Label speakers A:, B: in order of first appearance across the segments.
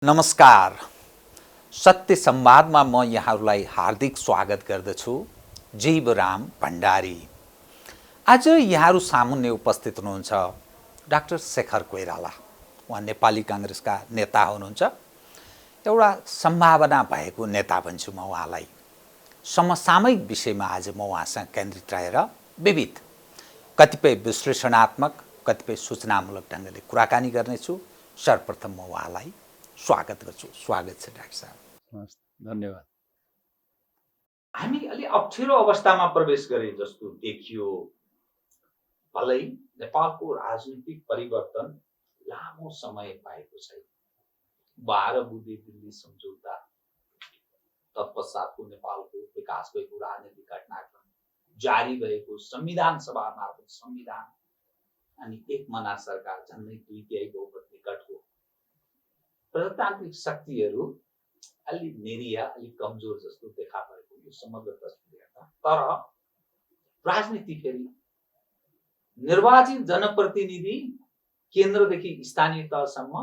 A: नमस्कार। सत्य संवादमा म यहाँहरूलाई हार्दिक स्वागत गर्दछु। जीवराम भण्डारी। आज यहाँहरू सामुन्ने उपस्थित हुनुहुन्छ डाक्टर शेखर कोइराला। उहाँ नेपाली काङ्ग्रेसका नेता हुनुहुन्छ। एउटा सम्भावना भएको नेता भन्छु म उहाँलाई। समसामयिक विषयमा आज म उहाँसँग केन्द्रित रहेर विविध कतिपय विश्लेषणात्मक कतिपय सूचनामूलक ढङ्गले कुराकानी गर्नेछु। सर्वप्रथम म उहाँलाई स्वागत गर्छु। स्वागत छ डाक्टर साहब।
B: धन्यवाद।
A: हामी अलि अप्ठ्यारो अवस्थामा प्रवेश गरे जस्तो देखियो। भलै नेपालको राजनीतिक परिवर्तन लामो समय भएको छैन। 12 बुँदे दिल्ली सम्झौता तत्पश्चातको नेपालको विकास भएको राजनीतिक घटनाक्रम, जारी भएको संविधान सभा मार्फत संविधान अनि एकमना सरकार, झन्डै 2/3 बहुमत निकटको प्रजातान्त्रिक शक्तिहरू अलि निरीह, अलि कमजोर जस्तो देखा परेको यो समग्र तस्बिर हेर्दा। तर राजनीति फेरि निर्वाचित जनप्रतिनिधि केन्द्रदेखि स्थानीय तहसम्म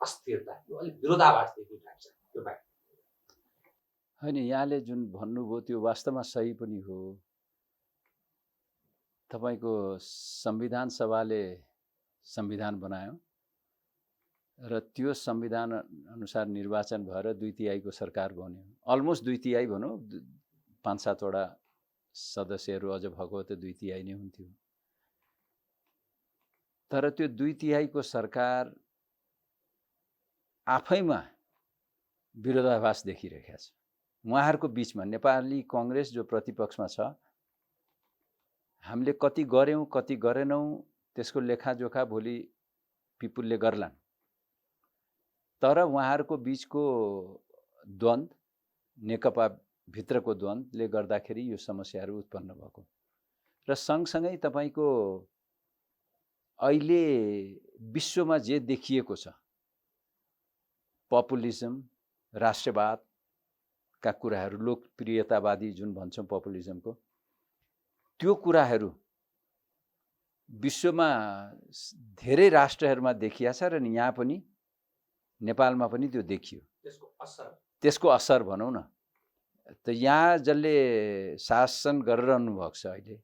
A: अस्थिरता, यो अलिक विरोधाभास देखिरहेको छ। त्यो बाहेक
B: होइन, यहाँले जुन भन्नुभयो त्यो वास्तवमा सही पनि हो। तपाईको संविधान सभाले संविधान बनायो र त्यो संविधान अनुसार निर्वाचन भएर 2/3 को सरकार बन्यो। अलमोस्ट 2/3 भनौँ, 5-7 वटा सदस्यहरू अझ भएको त 2/3 नै हुन्थ्यो। तर त्यो 2/3 को सरकार आफैमा विरोधाभास देखिरहेको छ। उहाँहरूको बिचमा नेपाली कांग्रेस जो प्रतिपक्षमा छ, हामीले कति गर्यौं कति गरेनौं त्यसको लेखाजोखा भोलि पिपुलले गर्लान्। तर उहाँहरूको बिचको द्वन्द्व, नेकपा भित्रको द्वन्द्वले गर्दाखेरि यो समस्याहरू उत्पन्न भएको र सँगसँगै तपाईको अहिले विश्वमा जे देखिएको छ, पपुलिज्म, राष्ट्रवादका कुराहरू, लोकप्रियतावादी जुन भन्छौँ पपुलिज्मको, त्यो कुराहरू विश्वमा धेरै राष्ट्रहरूमा देखिया छ र यहाँ पनि नेपालमा पनि त्यो देखियो। त्यसको असर भनौँ न। त यहाँ जसले शासन गरिरहनु भएको छ अहिले,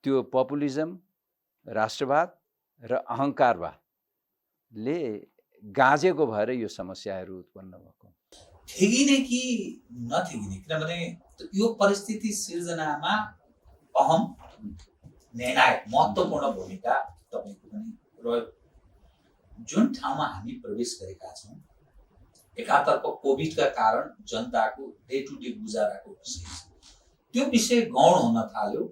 B: त्यो पपुलिज्म, राष्ट्रवाद र अहङ्कारवादले गाँजेको भएर यो समस्याहरू उत्पन्न भएको।
A: ठिगिने कि नठिगिने, किनभने यो परिस्थिति सिर्जनामा अहम निर्णायक महत्त्वपूर्ण भूमिका तपाईँको पनि रह्यो। जुन ठाउँमा हामी प्रवेश गरेका छौँ, एकातर्फ कोभिडका कारण जनताको डे टु डे गुजाराको विषय छ, त्यो विषय गौण हुन थाल्यो।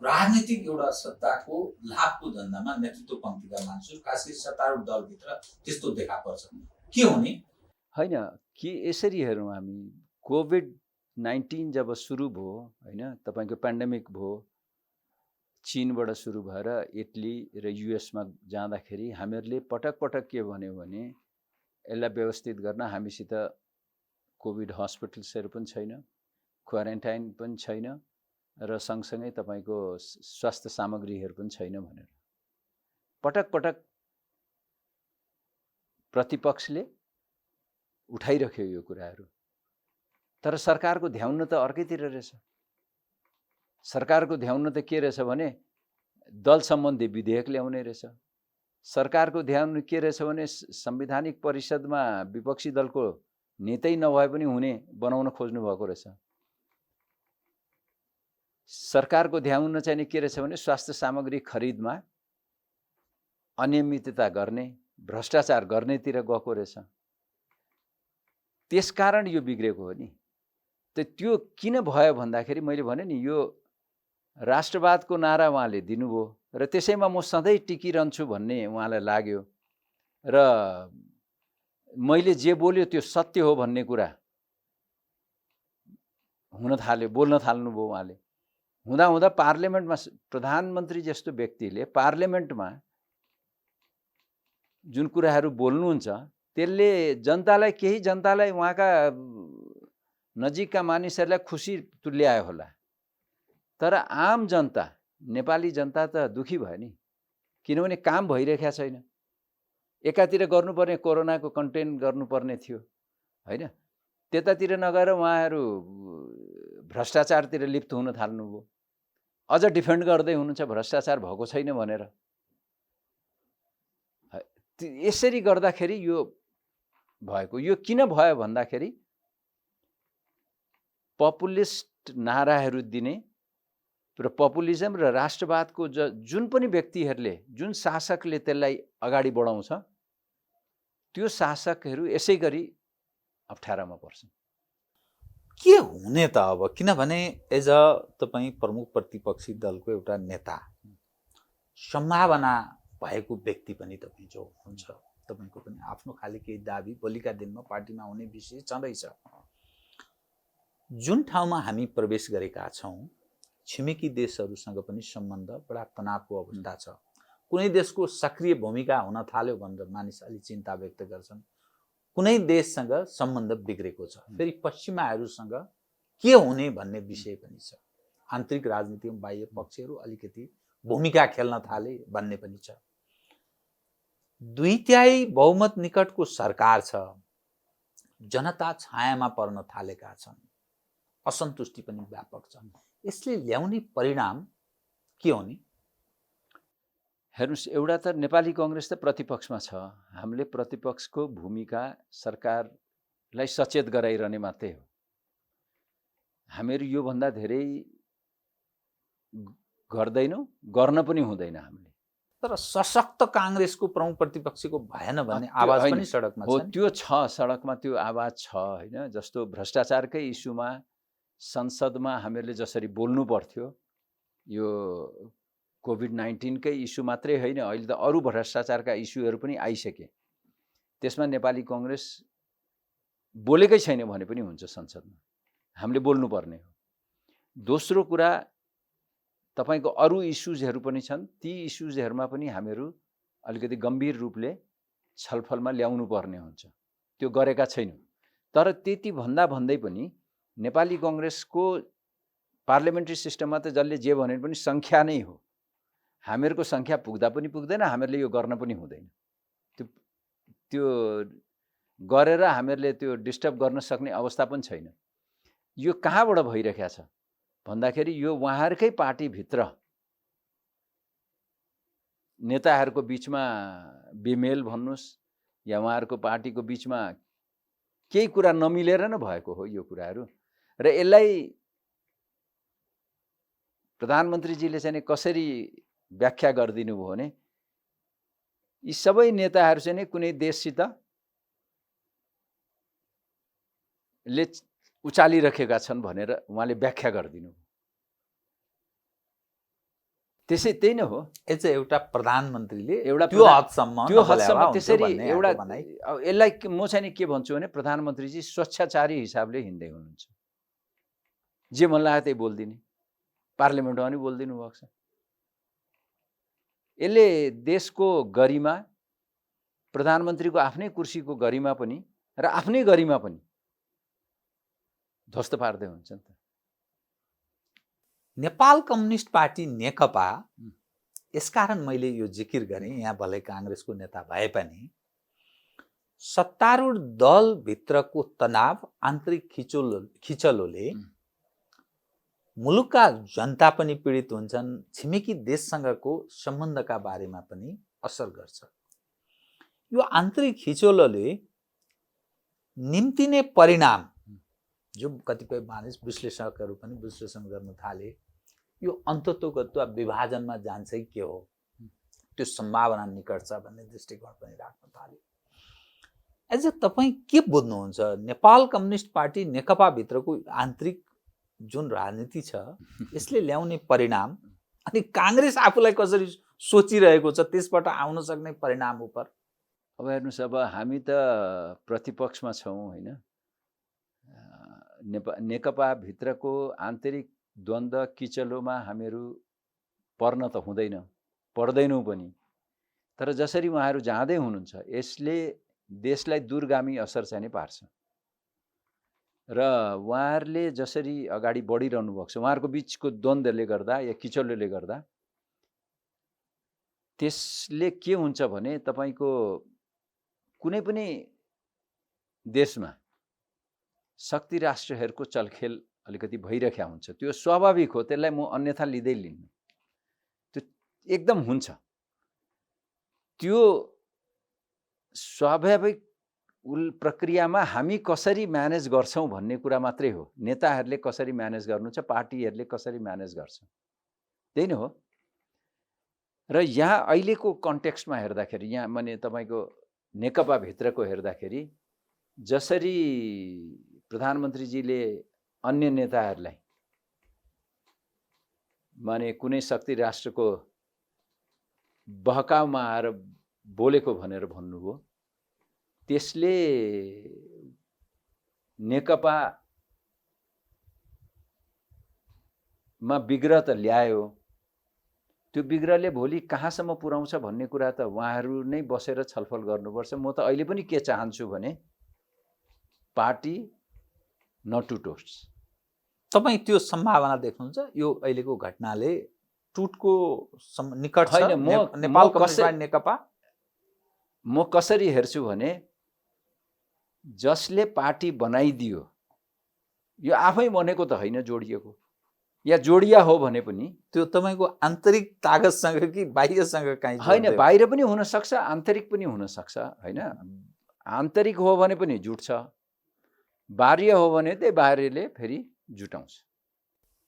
A: राजनीतिक एउटा सत्ताको लाभको धन्दामा नेतृत्व पङ्क्तिका मान्छेहरू, खास गरी सत्तारूढ दलभित्र त्यस्तो देखा पर्छ। के हुने
B: होइन, कि यसरी हेरौँ हामी, कोभिड-19 जब सुरु भयो, होइन, तपाईँको पेन्डेमिक भयो, चीनबाट सुरु भएर इटली र युएसमा जाँदाखेरि हामीहरूले पटक पटक के भन्यो भने यसलाई व्यवस्थित गर्न हामीसित कोभिड हस्पिटल्सहरू पनि छैन, क्वारेन्टाइन पनि छैन र सँगसँगै तपाईँको स्वास्थ्य सामग्रीहरू पनि छैन भनेर पटक पटक प्रतिपक्षले उठाइरख्यो यो कुराहरू। तर सरकारको ध्यान त अर्कैतिर रहेछ। सरकारको ध्यान त के रहेछ भने दल सम्बन्धी विधेयक ल्याउने रहेछ। सरकारको ध्यान के रहेछ भने संवैधानिक परिषदमा विपक्षी दलको नेतै नभए पनि हुने बनाउन खोज्नु भएको रहेछ। सरकारको ध्यान चाहिँ के रहेछ भने स्वास्थ्य सामग्री खरिदमा अनियमितता गर्ने, भ्रष्टाचार गर्नेतिर गएको रहेछ। त्यसकारण यो बिग्रेको हो नि। त त्यो किन भयो भन्दाखेरि मैले भने नि, यो राष्ट्रवादको नारा उहाँले दिनुभयो र त्यसैमा म सधैँ टिकिरहन्छु भन्ने उहाँलाई लाग्यो र मैले जे बोल्यो त्यो सत्य हो भन्ने कुरा हुन थाल्यो, बोल्न थाल्नुभयो उहाँले। हुँदा हुँदा पार्लियामेन्टमा प्रधानमन्त्री जस्तो व्यक्तिले पार्लियामेन्टमा जुन कुराहरू बोल्नुहुन्छ त्यसले जनतालाई उहाँका नजिकका मानिसहरूलाई खुसी तुल्यायो होला। तर आम जनता, नेपाली जनता त दुखी भयो नि, किनभने काम भइरहेको छैन। एकातिर गर्नुपर्ने कोरोनाको कन्टेन गर्नुपर्ने थियो होइन, त्यतातिर नगएर उहाँहरू भ्रष्टाचारतिर लिप्त हुन थाल्नुभयो। अझ डिफेन्ड गर्दै हुनुहुन्छ भ्रष्टाचार भएको छैन भनेर। यसरी गर्दाखेरि यो भएको, यो किन भयो भन्दाखेरि पपुलिस्ट नाराहरू दिने र पपुलिजम र राष्ट्रवादको जुन पनि व्यक्तिहरूले, जुन शासकले त्यसलाई अगाडि बढाउँछ, त्यो शासकहरू यसै गरी अप्ठ्यारामा पर्छन्।
A: के हुने त अब, किनभने एज अ तपाईँ प्रमुख प्रतिपक्षी दलको एउटा नेता, सम्भावना भएको व्यक्ति पनि तपाईँ जो हुनुहुन्छ, तपाईँको पनि आफ्नो खाले केही दाबी भोलिका दिनमा पार्टीमा हुने विषय छँदैछ। जुन ठाउँमा हामी प्रवेश गरेका छौँ, छिमेकी देशहरूसँग पनि सम्बन्ध बडा तनावको अवस्था छ। कुनै देशको सक्रिय भूमिका हुन थाल्यो भनेर मानिस अलि चिन्ता व्यक्त गर्छन्। कुनै देशसँग सम्बन्ध बिग्रेको छ, फेरि पश्चिमाहरूसँग के हुने भन्ने विषय पनि छ। आन्तरिक राजनीतिमा बाह्य पक्षहरू अलिकति भूमिका खेल्न थाले भन्ने पनि छ। 2/3 बहुमत निकटको सरकार छ, जनता छायामा पर्न थालेका छन्, असन्तुष्टि पनि व्यापक छ। यसले ल्याउने परिणाम के हो नि?
B: हेर्नुहोस्, एउटा त नेपाली कङ्ग्रेस त प्रतिपक्षमा छ। हामीले प्रतिपक्षको भूमिका सरकारलाई सचेत गराइरहने मात्रै हो। हामीहरू योभन्दा धेरै गर्दैनौँ, गर्न पनि हुँदैन हामीले।
A: तर सशक्त काङ्ग्रेसको प्रमुख प्रतिपक्षको भएन भन्ने आवाज पनि सडकमा
B: हो,
A: छ।
B: त्यो छ, सडकमा त्यो आवाज छ होइन। जस्तो भ्रष्टाचारकै इस्युमा संसदमा हामीहरूले जसरी बोल्नु पर्थ्यो, यो कोभिड-19 कै इस्यु मात्रै होइन, अहिले त अरू भ्रष्टाचारका इस्युहरू पनि आइसके। त्यसमा नेपाली कङ्ग्रेस बोलेकै छैन भने पनि हुन्छ संसदमा, हामीले बोल्नुपर्ने हो। दोस्रो कुरा, तपाईँको अरू इस्युजहरू पनि छन्, ती इस्युजहरूमा पनि हामीहरू अलिकति गम्भीर रूपले छलफलमा ल्याउनु पर्ने हुन्छ। त्यो गरेका छैनौँ। तर त्यति भन्दै पनि नेपाली कङ्ग्रेसको पार्लियामेन्ट्री सिस्टममा त जसले जे भने पनि सङ्ख्या नै हो। हामीहरूको सङ्ख्या पुग्दा पनि पुग्दैन, हामीहरूले यो गर्न पनि हुँदैन। त्यो गरेर हामीहरूले त्यो डिस्टर्ब गर्न सक्ने अवस्था पनि छैन। यो कहाँबाट भइरहेको छ भन्दाखेरि यो उहाँहरूकै पार्टीभित्र नेताहरूको बिचमा बेमेल भन्नुहोस् या उहाँहरूको पार्टीको बिचमा केही कुरा नमिलेर नै भएको हो यो कुराहरू। र यसलाई प्रधानमन्त्रीजीले चाहिँ कसरी व्याख्या गरिदिनु भयो भने, यी सबै नेताहरू चाहिँ कुनै देशसित ले उचालिरहेका छन् भनेर उहाँले व्याख्या गरिदिनु। त्यसै त्यही नै हो।
A: एउटा प्रधानमन्त्रीले
B: त्यो हदसम्म
A: त्यसरी
B: एउटा यसलाई म चाहिँ के भन्छु भने, प्रधानमन्त्रीजी स्वच्छाचारी हिसाबले हिँड्दै हुनुहुन्छ। जे मन लाग्यो त्यही बोलिदिने, पार्लियामेन्टमा पनि बोलिदिनु भएको छ। यसले देशको गरिमा, प्रधानमन्त्रीको आफ्नै कुर्सीको गरिमा पनि र आफ्नै गरिमा पनि ध्वस्त पार्दै हुन्छ नि त।
A: नेपाल कम्युनिस्ट पार्टी नेकपा, यसकारण मैले यो जिकिर गरेँ, यहाँ भलै काङ्ग्रेसको नेता भए पनि सत्तारूढ दलभित्रको तनाव, आन्तरिक खिचलोले मुलुकका जनता पनि पीडित हुन्छन्, छिमेकी देशसँगको सम्बन्धका बारेमा पनि असर गर्छ। यो आन्तरिक खिचलोले निम्तिने परिणाम जो कतिपय मानिस विश्लेषकहरू पनि विश्लेषण गर्न थाले, यो अन्ततोगत्वा विभाजनमा जान्छ के हो, त्यो सम्भावना निकट छ भन्ने दृष्टिकोण पनि राख्न थाले। एज तपाईँ के बुझ्नुहुन्छ नेपाल कम्युनिस्ट पार्टी नेकपाभित्रको आन्तरिक जुन राजनीति छ यसले ल्याउने परिणाम, अनि काङ्ग्रेस आफूलाई कसरी सोचिरहेको छ त्यसबाट आउन सक्ने परिणाम उप?
B: अब हेर्नुहोस्, अब हामी त प्रतिपक्षमा छौँ होइन। नेकपाभित्रको आन्तरिक द्वन्द्व किचलोमा हामीहरू पर्न त हुँदैन, पर्दैनौँ पनि। तर जसरी उहाँहरू जाँदै हुनुहुन्छ यसले देशलाई दूरगामी असर चाहिँ नै पार्छ। र उहाँहरूले जसरी अगाडि बढिरहनु भएको छ, उहाँहरूको बिचको द्वन्द्वले गर्दा या किचलोले गर्दा त्यसले के हुन्छ भने, तपाईँको कुनै पनि देशमा शक्ति राष्ट्रहरूको चलखेल अलिकति भइरहेको हुन्छ, त्यो स्वाभाविक हो, त्यसलाई म अन्यथा लिँदै लिन्न, त्यो एकदम हुन्छ। त्यो स्वाभाविक प्रक्रियामा हामी कसरी म्यानेज गर्छौँ भन्ने कुरा मात्रै हो। नेताहरूले कसरी म्यानेज गर्नुहुन्छ, पार्टीहरूले कसरी म्यानेज गर्छ, त्यही नै हो। र यहाँ अहिलेको कन्टेक्स्टमा हेर्दाखेरि, यहाँ माने तपाईँको नेकपा भित्रको हेर्दाखेरि, जसरी प्रधानमन्त्रीजीले अन्य नेताहरूलाई माने कुनै शक्ति राष्ट्रको बहकाउमा आएर बोलेको भनेर भन्नुभयो, त्यसले नेकपामा विग्रह त ल्यायो। त्यो विग्रहले भोलि कहाँसम्म पुर्याउँछ भन्ने कुरा त उहाँहरू नै बसेर छलफल गर्नुपर्छ। म त अहिले पनि के चाहन्छु भने पार्टी नटुटोस्।
A: तपाईँ त्यो सम्भावना देख्नुहुन्छ यो अहिलेको घटनाले टुटको निकट छ?
B: होइन,
A: नेपाल कम्युनिस्ट पार्टी नेकपा
B: म कसरी हेर्छु भने जसले पार्टी बनाइदियो, यो आफै बनेको त होइन, जोडिएको, या जोडिया हो भने पनि
A: त्यो तपाईँको आन्तरिक तागतसँग कि बाह्यसँग काहीँ
B: होइन, बाहिर पनि हुनसक्छ, आन्तरिक पनि हुनसक्छ होइन। आन्तरिक हो भने पनि जुट्छ, बाह्य हो भने त्यही बाह्यले फेरि जुटाउँछ।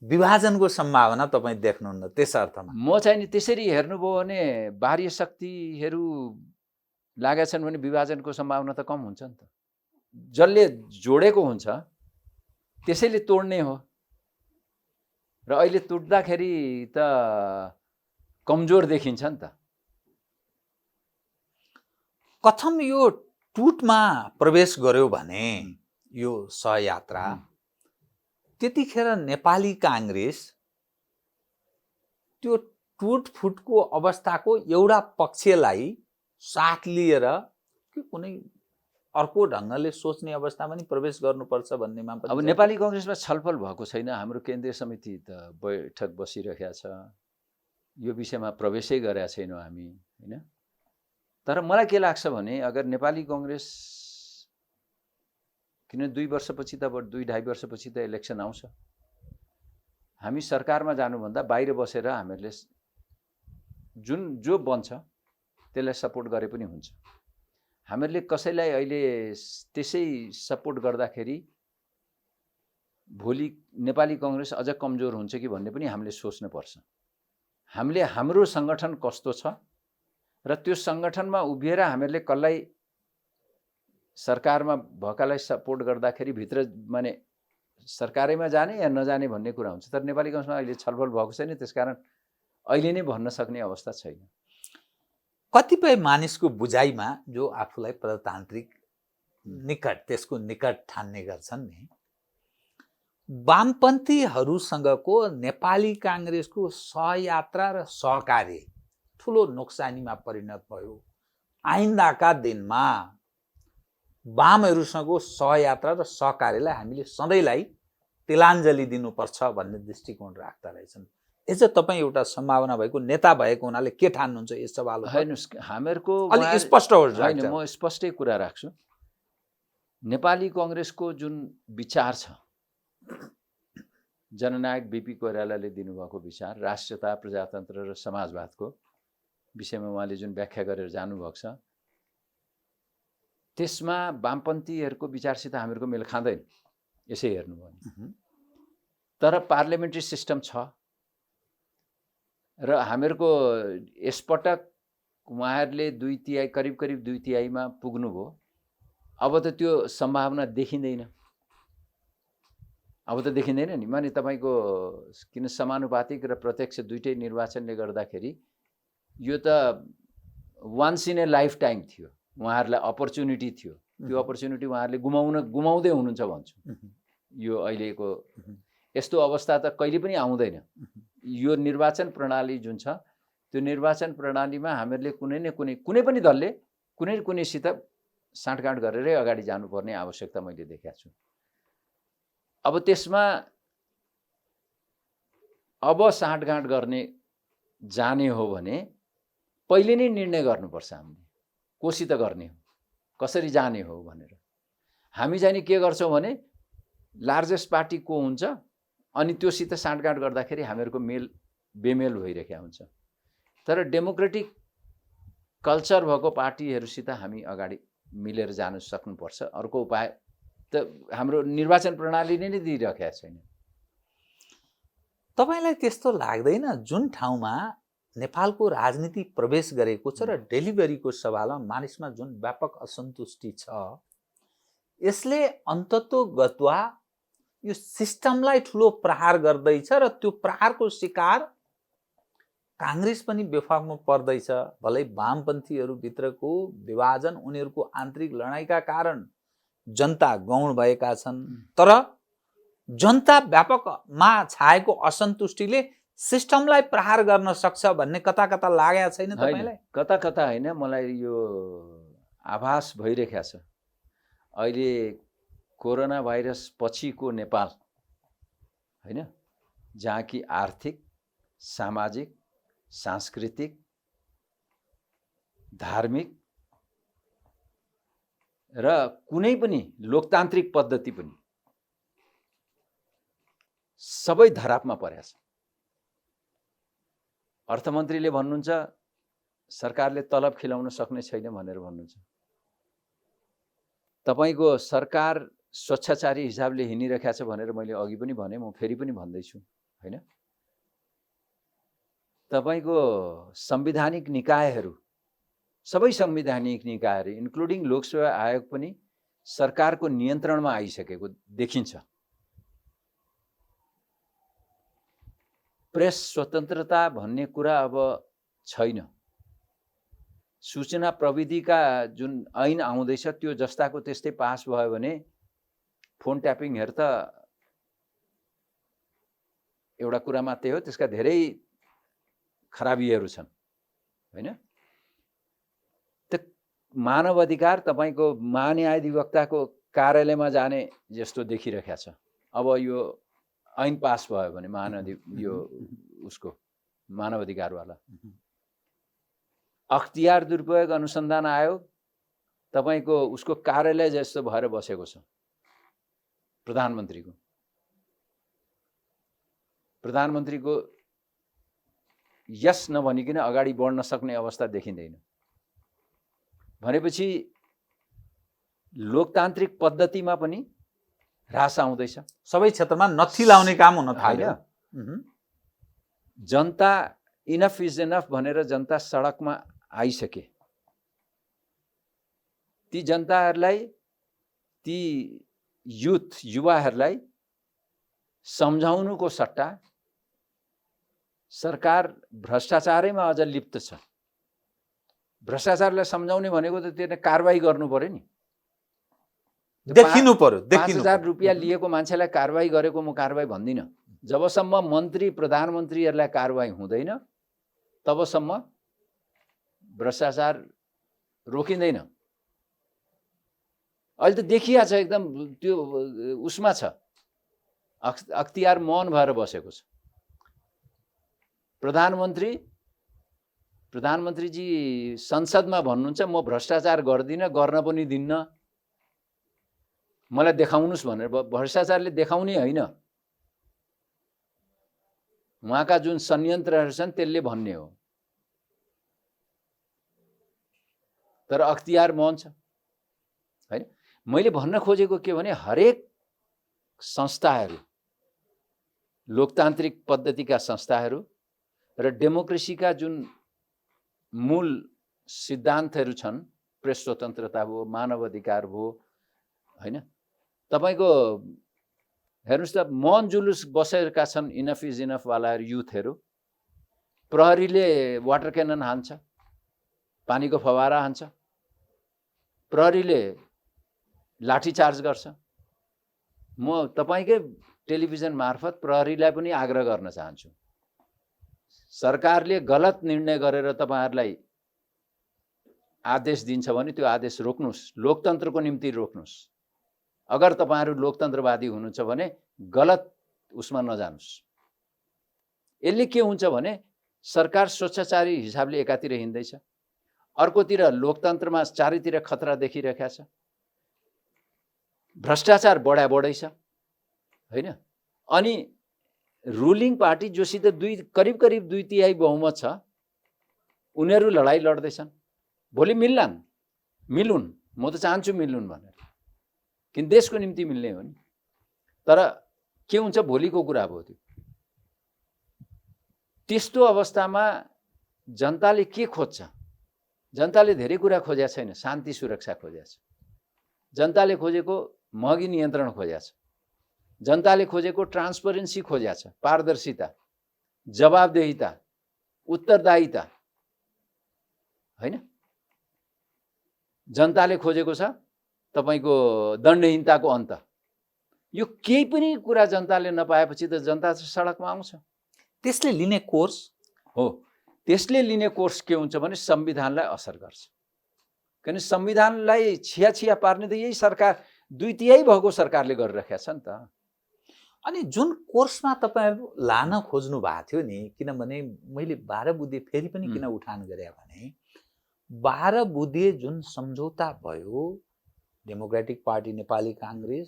A: विभाजनको सम्भावना तपाईँ देख्नुहुन्न त्यस अर्थमा?
B: म चाहिँ नि त्यसरी हेर्नुभयो भने बाह्य शक्तिहरू लागेका छन् भने विभाजनको सम्भावना त कम हुन्छ नि त। जसले जोडेको हुन्छ त्यसैले तोड्ने हो, र अहिले टुट्दाखेरि त कमजोर देखिन्छ नि त।
A: कथम यो टुटमा प्रवेश गर्यो भने यो सहयात्रा, त्यतिखेर नेपाली काङ्ग्रेस त्यो टुटफुटको अवस्थाको एउटा पक्षलाई साथ लिएर कि कुनै अर्को ढङ्गले सोच्ने अवस्थामा नि प्रवेश गर्नुपर्छ भन्नेमा पनि?
B: अब नेपाली काङ्ग्रेसमा छलफल भएको छैन, हाम्रो केन्द्रीय समिति त बैठक बसिरहेको छ, यो विषयमा प्रवेशै गरेका छैनौँ हामी होइन। तर मलाई के लाग्छ भने अगर नेपाली काङ्ग्रेस, किन 2 वर्षपछि त 2-2.5 वर्षपछि त इलेक्सन आउँछ, हामी सरकारमा जानुभन्दा बाहिर बसेर हामीहरूले जो बन्छ त्यसलाई सपोर्ट गरे पनि हुन्छ। हामीहरूले कसैलाई अहिले त्यसै सपोर्ट गर्दाखेरि भोलि नेपाली काङ्ग्रेस अझ कमजोर हुन्छ कि भन्ने पनि हामीले सोच्नुपर्छ। हामीले हाम्रो सङ्गठन कस्तो छ र त्यो सङ्गठनमा उभिएर हामीहरूले कसलाई सरकारमा भएकालाई सपोर्ट गर्दाखेरि भित्र माने सरकारैमा जाने या नजाने भन्ने कुरा हुन्छ। तर नेपाली काङ्ग्रेसमा अहिले छलफल भएको छैन, त्यसकारण अहिले नै भन्न सक्ने अवस्था छैन।
A: कतिपय मानिसको बुझाइमा जो आफूलाई प्रजातान्त्रिक निकट, त्यसको निकट ठान्ने गर्छन् नि, वामपन्थीहरूसँगको नेपाली काङ्ग्रेसको सहयात्रा र सहकार्य ठुलो नोक्सानीमा परिणत भयो। आइन्दाका दिनमा वामहरूसँगको सहयात्रा र सहकार्यलाई हामीले सधैँलाई तिलाञ्जली दिनुपर्छ भन्ने दृष्टिकोण राख्दा रहेछन्। यसो तपाईँ एउटा सम्भावना भएको नेता भएको हुनाले के ठान्नुहुन्छ यस सवाल?
B: हेर्नुहोस्, हामीहरूको
A: अलिक स्पष्ट होस्।
B: होइन, म स्पष्टै कुरा राख्छु। नेपाली काङ्ग्रेसको जुन विचार छ, जननायक बिपी कोइरालाले दिनुभएको विचार, राष्ट्रियता, प्रजातन्त्र र समाजवादको विषयमा उहाँले जुन व्याख्या गरेर जानुभएको छ, त्यसमा वामपन्थीहरूको विचारसित हामीहरूको मेल खाँदैन यसै हेर्नुभयो भने। तर पार्लियामेन्ट्री सिस्टम छ र हामीहरूको यसपटक उहाँहरूले 2/3 करिब 2/3मा पुग्नुभयो। अब त त्यो सम्भावना देखिँदैन, अब त देखिँदैन नि। माने तपाईँको किन समानुपातिक र प्रत्यक्ष दुइटै निर्वाचनले गर्दाखेरि यो त once in a lifetime थियो, उहाँहरूलाई अपर्च्युनिटी थियो। त्यो अपर्च्युनिटी उहाँहरूले गुमाउँदै हुनुहुन्छ भन्छु। यो अहिलेको यस्तो अवस्था त कहिले पनि आउँदैन। यो निर्वाचन प्रणाली जुन छ, त्यो निर्वाचन प्रणालीमा हामीहरूले कुनै पनि दलले कुनै न कुनैसित साँठगाँठ गरेरै अगाडि जानुपर्ने आवश्यकता मैले देखेको छु। अब त्यसमा अब साँठगाँठ गर्ने जाने हो भने पहिले नै निर्णय गर्नुपर्छ हामीले कोसित गर्ने हो, कसरी जाने हो भनेर। हामी चाहिँ नि के गर्छौँ भने लार्जेस्ट पार्टी को हुन्छ अनि त्योसित साँठगाँठ गर्दाखेरि हामीहरूको मेल बेमेल भइरहेको हुन्छ। तर डेमोक्रेटिक कल्चर भएको पार्टीहरूसित हामी अगाडि मिलेर जान सक्नुपर्छ। अर्को उपाय त हाम्रो निर्वाचन प्रणालीले नै दिइरहेका छैन।
A: तपाईलाई त्यस्तो लाग्दैन जुन ठाउँमा नेपालको राजनीति प्रवेश गरेको छ र डेलिभरीको सवालमा मानिसमा जुन व्यापक असन्तुष्टि छ, यसले अन्ततोगत्वा यो सिस्टमलाई ठुलो प्रहार गर्दैछ र त्यो प्रहारको शिकार काङ्ग्रेस पनि बेफाकमा पर्दैछ। भलै वामपन्थीहरूभित्रको विभाजन, उनीहरूको आन्तरिक लडाइँका कारण जनता गौण भएका छन्, तर जनता व्यापकमा छाएको असन्तुष्टिले सिस्टमलाई प्रहार गर्न सक्छ भन्ने कता कता लागेको छैन तपाईलाई?
B: कता कता होइन, मलाई यो आभास भइरहेको छ अहिले कोरोना भाइरस पछिको नेपाल होइन, जहाँ कि आर्थिक, सामाजिक, सांस्कृतिक, धार्मिक र कुनै पनि लोकतान्त्रिक पद्धति पनि सबै धरापमा परेको छ। अर्थमन्त्रीले भन्नुहुन्छ सरकारले तलब खिलाउन सक्ने छैन भनेर भन्नुहुन्छ। तपाईको सरकार स्वच्छाचारी हिसाबले हिँडिरहेको छ भनेर मैले अघि पनि भने, म फेरि पनि भन्दैछु हैन। तपाईको संवैधानिक निकायहरू, सबै संवैधानिक निकायहरू इन्क्लुडिङ लोकसेवा आयोग पनि सरकारको नियन्त्रणमा आइसकेको देखिन्छ। प्रेस स्वतन्त्रता भन्ने कुरा अब छैन। सूचना प्रविधिका जुन ऐन आउँदैछ त्यो जस्ताको त्यस्तै पास भयो भने फोन ट्यापिङहरू त एउटा कुरा मात्रै हो, त्यसका धेरै खराबीहरू छन् हैन। त मानव अधिकार तपाईको महान्यायाधिवक्ताको कार्यालयमा जाने जस्तो देखिरहेको छ। अब यो ऐन पास भयो भने यो उसको मानव अधिकारवाला अख्तियार दुरुपयोग अनुसन्धान आयोग तपाईको उसको कार्यालय जस्तो भएर बसेको छ। प्रधानमन्त्रीको यस नभनिकन अगाडि बढ्न सक्ने अवस्था देखिँदैन। भनेपछि लोकतान्त्रिक पद्धतिमा पनि ह्रास आउँदैछ।
A: सबै क्षेत्रमा नथी लाउने काम हुन थाल्यो।
B: जनता इनफ इज इनफ भनेर जनता सडकमा आइसके। ती जनताहरूलाई, ती युवाहरूलाई सम्झाउनुको सट्टा सरकार भ्रष्टाचारैमा अझ लिप्त छ। भ्रष्टाचारलाई सम्झाउने भनेको त त्यसले कारबाही गर्नु पर्यो नि,
A: देखिनु पर्यो।
B: 5,000 रुपियाँ लिएको मान्छेलाई कारबाही गरेको म कारबाही भन्दिनँ। जबसम्म मन्त्री प्रधानमन्त्रीहरूलाई कारबाही हुँदैन तबसम्म भ्रष्टाचार रोकिँदैन। अहिले त देखिया छ एकदम त्यो उसमा छ, अख्तियार मौन भएर बसेको छ। प्रधानमन्त्रीजी संसदमा भन्नुहुन्छ म भ्रष्टाचार गर्दिनँ, गर्न पनि दिन्न, मलाई देखाउनुस् भनेर। भ्रष्टाचारले देखाउने होइन, उहाँका जुन संयन्त्रहरू छन् त्यसले भन्ने हो। तर अख्तियार मौन छ हैन। मैले भन्न खोजेको के भने हरेक संस्थाहरू, लोकतान्त्रिक पद्धतिका संस्थाहरू र डेमोक्रेसीका जुन मूल सिद्धान्तहरू छन्, प्रेस स्वतन्त्रता भयो, मानव अधिकार भयो हैन। तपाईको हेर्नुस् त मौन जुलुस बसेका छन् इनफ इज इनफ वाला युथहरू। प्रहरीले वाटर क्यानन हान्छ, पानीको फवारा हान्छ, प्रहरीले लाठीचार्ज गर्छ। म तपाईकै टेलिभिजन मार्फत प्रहरीलाई पनि आग्रह गर्न चाहन्छु, सरकारले गलत निर्णय गरेर तपाईहरुलाई आदेश दिन्छ भने त्यो आदेश रोक्नुस्, लोकतन्त्रको निम्ति रोक्नुस्। अगर तपाईहरु लोकतन्त्रवादी हुनुहुन्छ भने गलत उसमा नजानुस्। यसले के हुन्छ भने सरकार स्वच्छाचारी हिसाबले एकातिर हिँड्दैछ, अर्कोतिर लोकतन्त्रमा चारैतिर खतरा देखिरहेका छ, भ्रष्टाचार बढै छ हैन। अनि रुलिङ पार्टी जोसित करिब 2/3 बहुमत छ, उनीहरू लडाइँ लड्दैछन्। भोलि मिलुन्, म त चाहन्छु मिलुन् भनेर, किन देशको निम्ति मिल्ने हो नि। तर के हुन्छ भोलिको कुरा हो त्यो। त्यस्तो अवस्थामा जनताले के खोज्छ? जनताले धेरै कुरा खोजेको छैन, शान्ति सुरक्षा खोजेको छ। जनताले खोजेको महँगी नियन्त्रण खोजेको छ। जनताले खोजेको ट्रान्सपरेन्सी खोजेको छ, पारदर्शिता, जवाबदेहिता, उत्तरदायिता हैन। जनताले खोजेको छ तपाईको दण्डहीनताको अन्त। यो केही पनि कुरा जनताले नपाएपछि त जनता सडकमा आउँछ।
A: त्यसले लिने कोर्स
B: हो, त्यसले लिने कोर्स के हुन्छ भने संविधानलाई असर गर्छ। किन संविधानलाई छिया पार्ने त यही सरकार 2/3 भएको सरकारले गरिरहेको छ नि त।
A: अनि जुन कोर्समा तपाईहरु लान खोज्नु भएको थियो नि, किनभने मैले 12 बुँदे फेरि पनि किन उठान गरे भने 12 बुँदे जुन सम्झौता भयो, डेमोक्रेटिक पार्टी नेपाली कांग्रेस,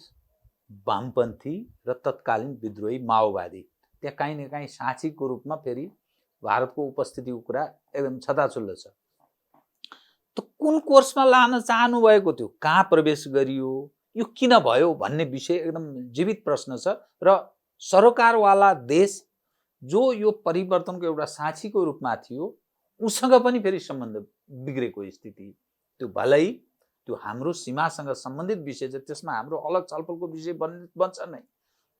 A: वामपन्थी र तत्कालीन विद्रोही माओवादी, त्यहाँ काहीँ न काहीँ साक्षीको रूपमा फेरि भारतको उपस्थितिको कुरा एकदम छताछुल्लो छ। त कुन कोर्समा लान चाहनु भएको थियो, कहाँ प्रवेश गरियो, यो किन भयो भन्ने विषय एकदम जीवित प्रश्न छ। र सरकारवाला देश जो यो परिवर्तनको एउटा साक्षीको रूपमा थियो, उसँग पनि फेरि सम्बन्ध बिग्रेको स्थिति। त्यो भलै त्यो हाम्रो सीमासँग सम्बन्धित विषय छ, त्यसमा हाम्रो अलग छलफलको विषय बन्छ नै।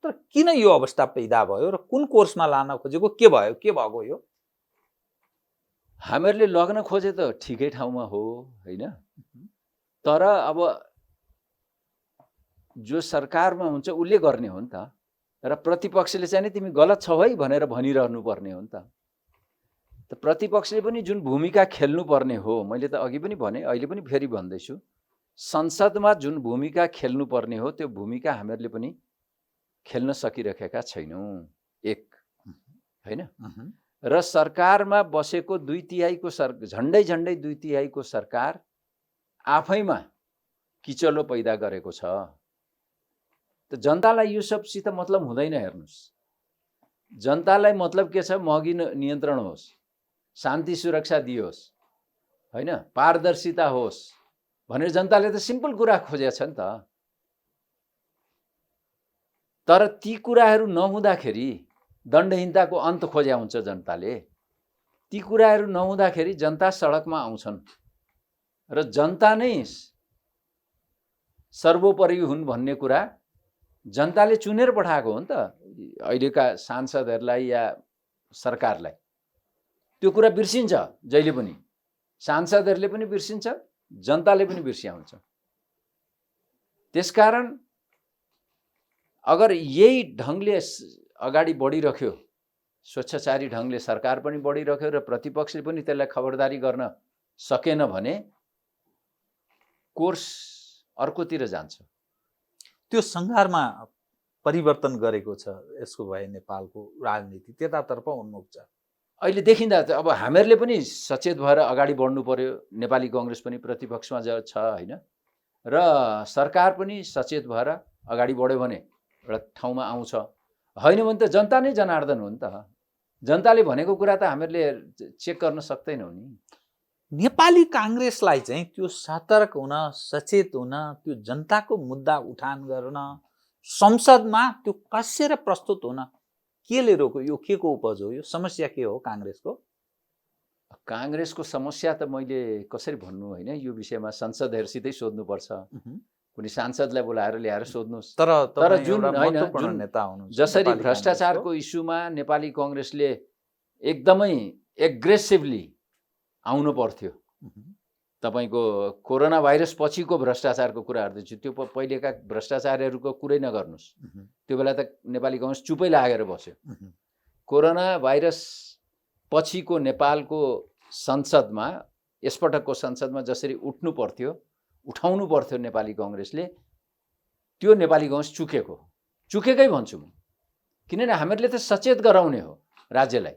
A: तर किन यो अवस्था पैदा भयो र कुन कोर्समा लान खोजेको, के भयो, के भएको यो?
B: हामीहरूले लग्न खोजे त ठिकै ठाउँमा हो हैन। तर अब जो सरकारमा हुन्छ उसले गर्ने हो नि त। र प्रतिपक्षले चाहिँ नि तिमी गलत छौ है भनेर भनिरहनु पर्ने हो नि त। त प्रतिपक्षले पनि जुन भूमिका खेल्नु पर्ने हो, मैले त अघि पनि भने, अहिले पनि फेरि भन्दैछु, संसदमा जुन भूमिका खेल्नु पर्ने हो त्यो भूमिका हामीहरूले पनि खेल्न सकिरहेका छैनौँ। एक हैन। र सरकारमा बसेको 2/3 को झन्डै 2/3 को सरकार आफैमा किचलो पैदा गरेको छ। त जनतालाई यो सबसित मतलब हुँदैन। हेर्नुस्, जनतालाई मतलब के छ? महँगी नियन्त्रण होस्, शान्ति सुरक्षा दियोस् हैन, पारदर्शिता होस् भनेर जनताले त सिम्पल कुरा खोजेको छ नि त। तर ती कुराहरू नहुँदाखेरि दण्डहीनताको अन्त खोज्या हुन्छ जनताले। ती कुराहरू नहुँदाखेरि जनता सडकमा आउँछन् र जनता नै सर्वोपरि हुन् भन्ने कुरा जनताले चुनेर पठाएको हो नि त। अहिलेका सांसदहरूलाई या सरकारलाई त्यो कुरा बिर्सिन्छ जहिले पनि। सांसदहरूले पनि बिर्सिन्छ, जनताले पनि बिर्सिया हुन्छ। त्यसकारण अगर यही ढङ्गले अगाडि बढिरह्यो, स्वच्छचारी ढङ्गले सरकार पनि बढिरह्यो र प्रतिपक्षले पनि त्यसलाई खबरदारी गर्न सकेन भने कोर्स अर्कोतिर जान्छ।
A: त्यो संघारमा परिवर्तन गरेको छ यसको भए नेपालको राजनीति त्यतातर्फ उन्मुख छ।
B: अहिले देखिँदा अब हामीहरूले पनि सचेत भएर अगाडि बढ्नु पर्यो। नेपाली कांग्रेस पनि प्रतिपक्षमा छ हैन, र सरकार पनि सचेत भएर अगाडि बढ्यो भने एउटा ठाउँमा आउँछ। हैन भने त जनता नै जनार्दन हो नि त। जनताले भनेको कुरा त हामीहरूले चेक गर्न सक्दैनौँ नि।
A: नेपाली कांग्रेसलाई चाहिँ त्यो सतर्क हुन, सचेत हुन, त्यो जनताको मुद्दा उठान गर्न, संसदमा त्यो कसेर प्रस्तुत हुन केले रोक्यो? यो के को उपज हो? यो समस्या के हो कांग्रेसको?
B: कांग्रेसको समस्या त मैले कसरी भन्नु हैन, यो विषयमा संसदहरुसितै सोध्नुपर्छ। कुनै सांसदलाई बोलाएर ल्याएर सोध्नुस्। तर जुन हैन,
A: नेता हुनुहुन्छ,
B: जसरी भ्रष्टाचारको इस्युमा नेपाली कांग्रेसले एकदमै एग्रेसिभली आउनु पर्थ्यो। तपाईको कोरोना भाइरस पछिको भ्रष्टाचारको कुरा गर्दैछु, त्यो पहिलेका भ्रष्टाचारहरूको कुरै नगर्नुस्। त्यो बेला त नेपाली कांग्रेस चुपै लागेर बस्यो। कोरोना भाइरस पछिको नेपालको संसदमा, यसपटकको संसदमा जसरी उठ्नु पर्थ्यो, उठाउनु पर्थ्यो नेपाली कांग्रेसले, त्यो नेपाली कांग्रेस चुकेकै भन्छु म। किनभने हामीहरूले त सचेत गराउने हो, राज्यलाई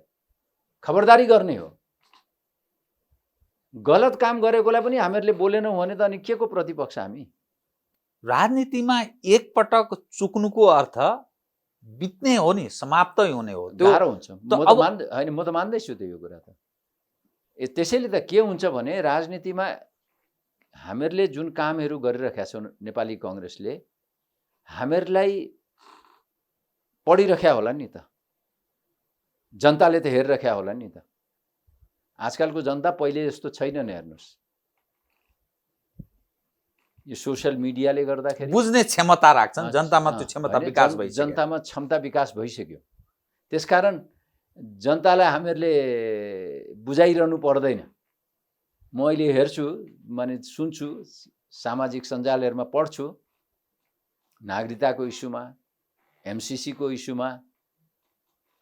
B: खबरदारी गर्ने हो। गलत काम गरेकोलाई पनि हामीहरूले बोलेनौँ भने त अनि के को प्रतिपक्ष हामी?
A: राजनीतिमा एकपटक चुक्नुको अर्थ बित्ने हो नि, समाप्तै हुने हो। त्यो
B: गाह्रो हुन्छ। म त मान्दैछु त यो कुरा त। त्यसैले त के हुन्छ भने राजनीतिमा हामीहरूले जुन कामहरू गरिरहेका छौँ नेपाली कङ्ग्रेसले, हामीहरूलाई पढिरख्या होला नि त, जनताले त हेरिरख्या होला नि त। आजकलको जनता पहिले जस्तो छैन नि, हेर्नुहोस् यो सोसियल मिडियाले गर्दाखेरि
A: बुझ्ने क्षमता राख्छन् जनतामा, त्यो क्षमता विकास भइसक्यो,
B: जनतामा क्षमता विकास भइसक्यो। त्यसकारण जनतालाई हामीहरूले बुझाइरहनु पर्दैन। म अहिले हेर्छु, माने सुन्छु, सामाजिक सञ्जालहरूमा पढ्छु, नागरिकताको इस्युमा, एमसिसीको इस्युमा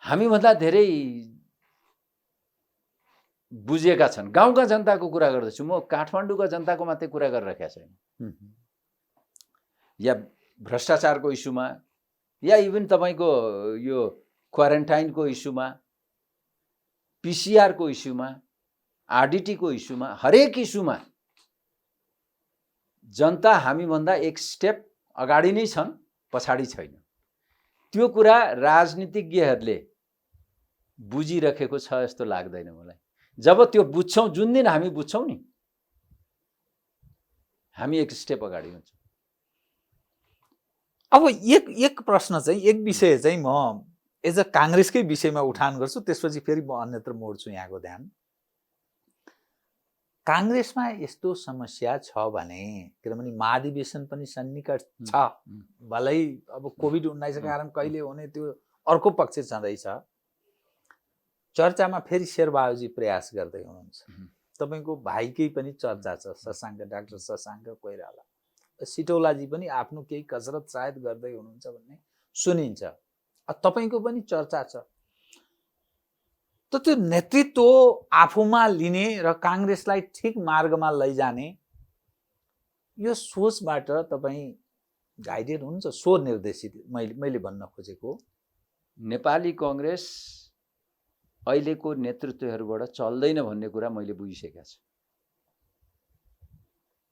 B: हामीभन्दा धेरै बुझेका छन्। गाउँका जनताको कुरा गर्दैछु म, काठमाडौँका जनताको मात्रै कुरा गरिरहेका छैन। या भ्रष्टाचारको इस्युमा, या इभन तपाईँको यो क्वारेन्टाइनको इस्युमा, पिसिआरको इस्युमा, आरडिटीको इस्युमा, हरेक इस्युमा जनता हामीभन्दा एक स्टेप अगाडि नै छन्, पछाडि छैन। त्यो कुरा राजनीतिज्ञहरूले बुझिरहेको छ जस्तो लाग्दैन मलाई। जब त्यो बुझ्छौँ, जुन दिन हामी बुझ्छौँ नि, हामी एक स्टेप अगाडि हुन्छौँ।
A: अब एक प्रश्न चाहिँ, एक विषय चाहिँ म एज अ काङ्ग्रेसकै विषयमा उठान गर्छु, त्यसपछि फेरि म अन्यत्र मोड्छु यहाँको ध्यान। काङ्ग्रेसमा यस्तो समस्या छ भने, किनभने महाधिवेशन पनि सन्निकट छ, भलै अब कोभिड-19 का कारण कहिले हुने त्यो अर्को पक्ष छँदैछ, चर्चामा फेरि शेरबहादुरजी प्रयास गर्दै हुनुहुन्छ। तपाईँको भाइकै पनि चर्चा छ, शशाङ्क, डाक्टर शशाङ्क कोइराला। सिटौलाजी पनि आफ्नो केही कसरत सायद गर्दै हुनुहुन्छ भन्ने सुनिन्छ। तपाईँको पनि चर्चा छ। त त्यो नेतृत्व आफूमा लिने र काङ्ग्रेसलाई ठिक मार्गमा लैजाने यो सोचबाट तपाईँ गाइडेड हुनुहुन्छ, स्वनिर्देशित? मैले भन्न खोजेको
B: नेपाली कङ्ग्रेस अहिलेको नेतृत्वहरूबाट चल्दैन भन्ने कुरा मैले बुझिसकेको छु।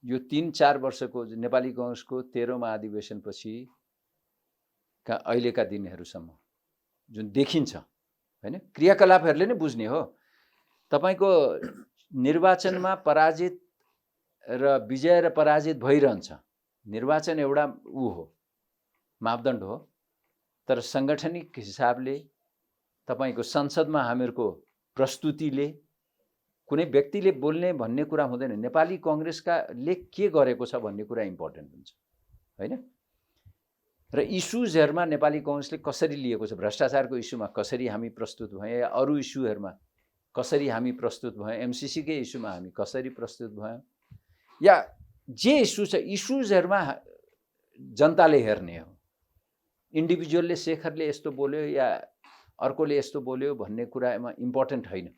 B: यो 3-4 वर्षको नेपाली कङ्ग्रेसको 13औं महाधिवेशनपछि का अहिलेका दिनहरूसम्म जुन देखिन्छ, हैन, क्रियाकलापहरूले नै बुझ्ने हो। तपाईँको निर्वाचनमा पराजित र विजय र पराजित भइरहन्छ। निर्वाचन एउटा हो, मापदण्ड हो, तर साङ्गठनिक हिसाबले तपाईँको संसदमा हामीहरूको प्रस्तुतिले, कुनै व्यक्तिले बोल्ने भन्ने कुरा हुँदैन। नेपाली कङ्ग्रेसकाले के गरेको छ भन्ने कुरा इम्पोर्टेन्ट हुन्छ, हैन। र इस्युजहरूमा नेपाली कङ्ग्रेसले कसरी लिएको छ, भ्रष्टाचारको इस्युमा कसरी हामी प्रस्तुत भयौँ, या अरू इस्युहरूमा कसरी हामी प्रस्तुत भयौँ, एमसिसीकै इस्युमा हामी कसरी प्रस्तुत भयौँ, या जे इस्यु छ, इस्युजहरूमा जनताले हेर्ने हो। इन्डिभिजुअलले शेखरले यस्तो बोल्यो या अर्कोले यस्तो बोल्यो भन्ने कुरामा इम्पोर्टेन्ट होइन।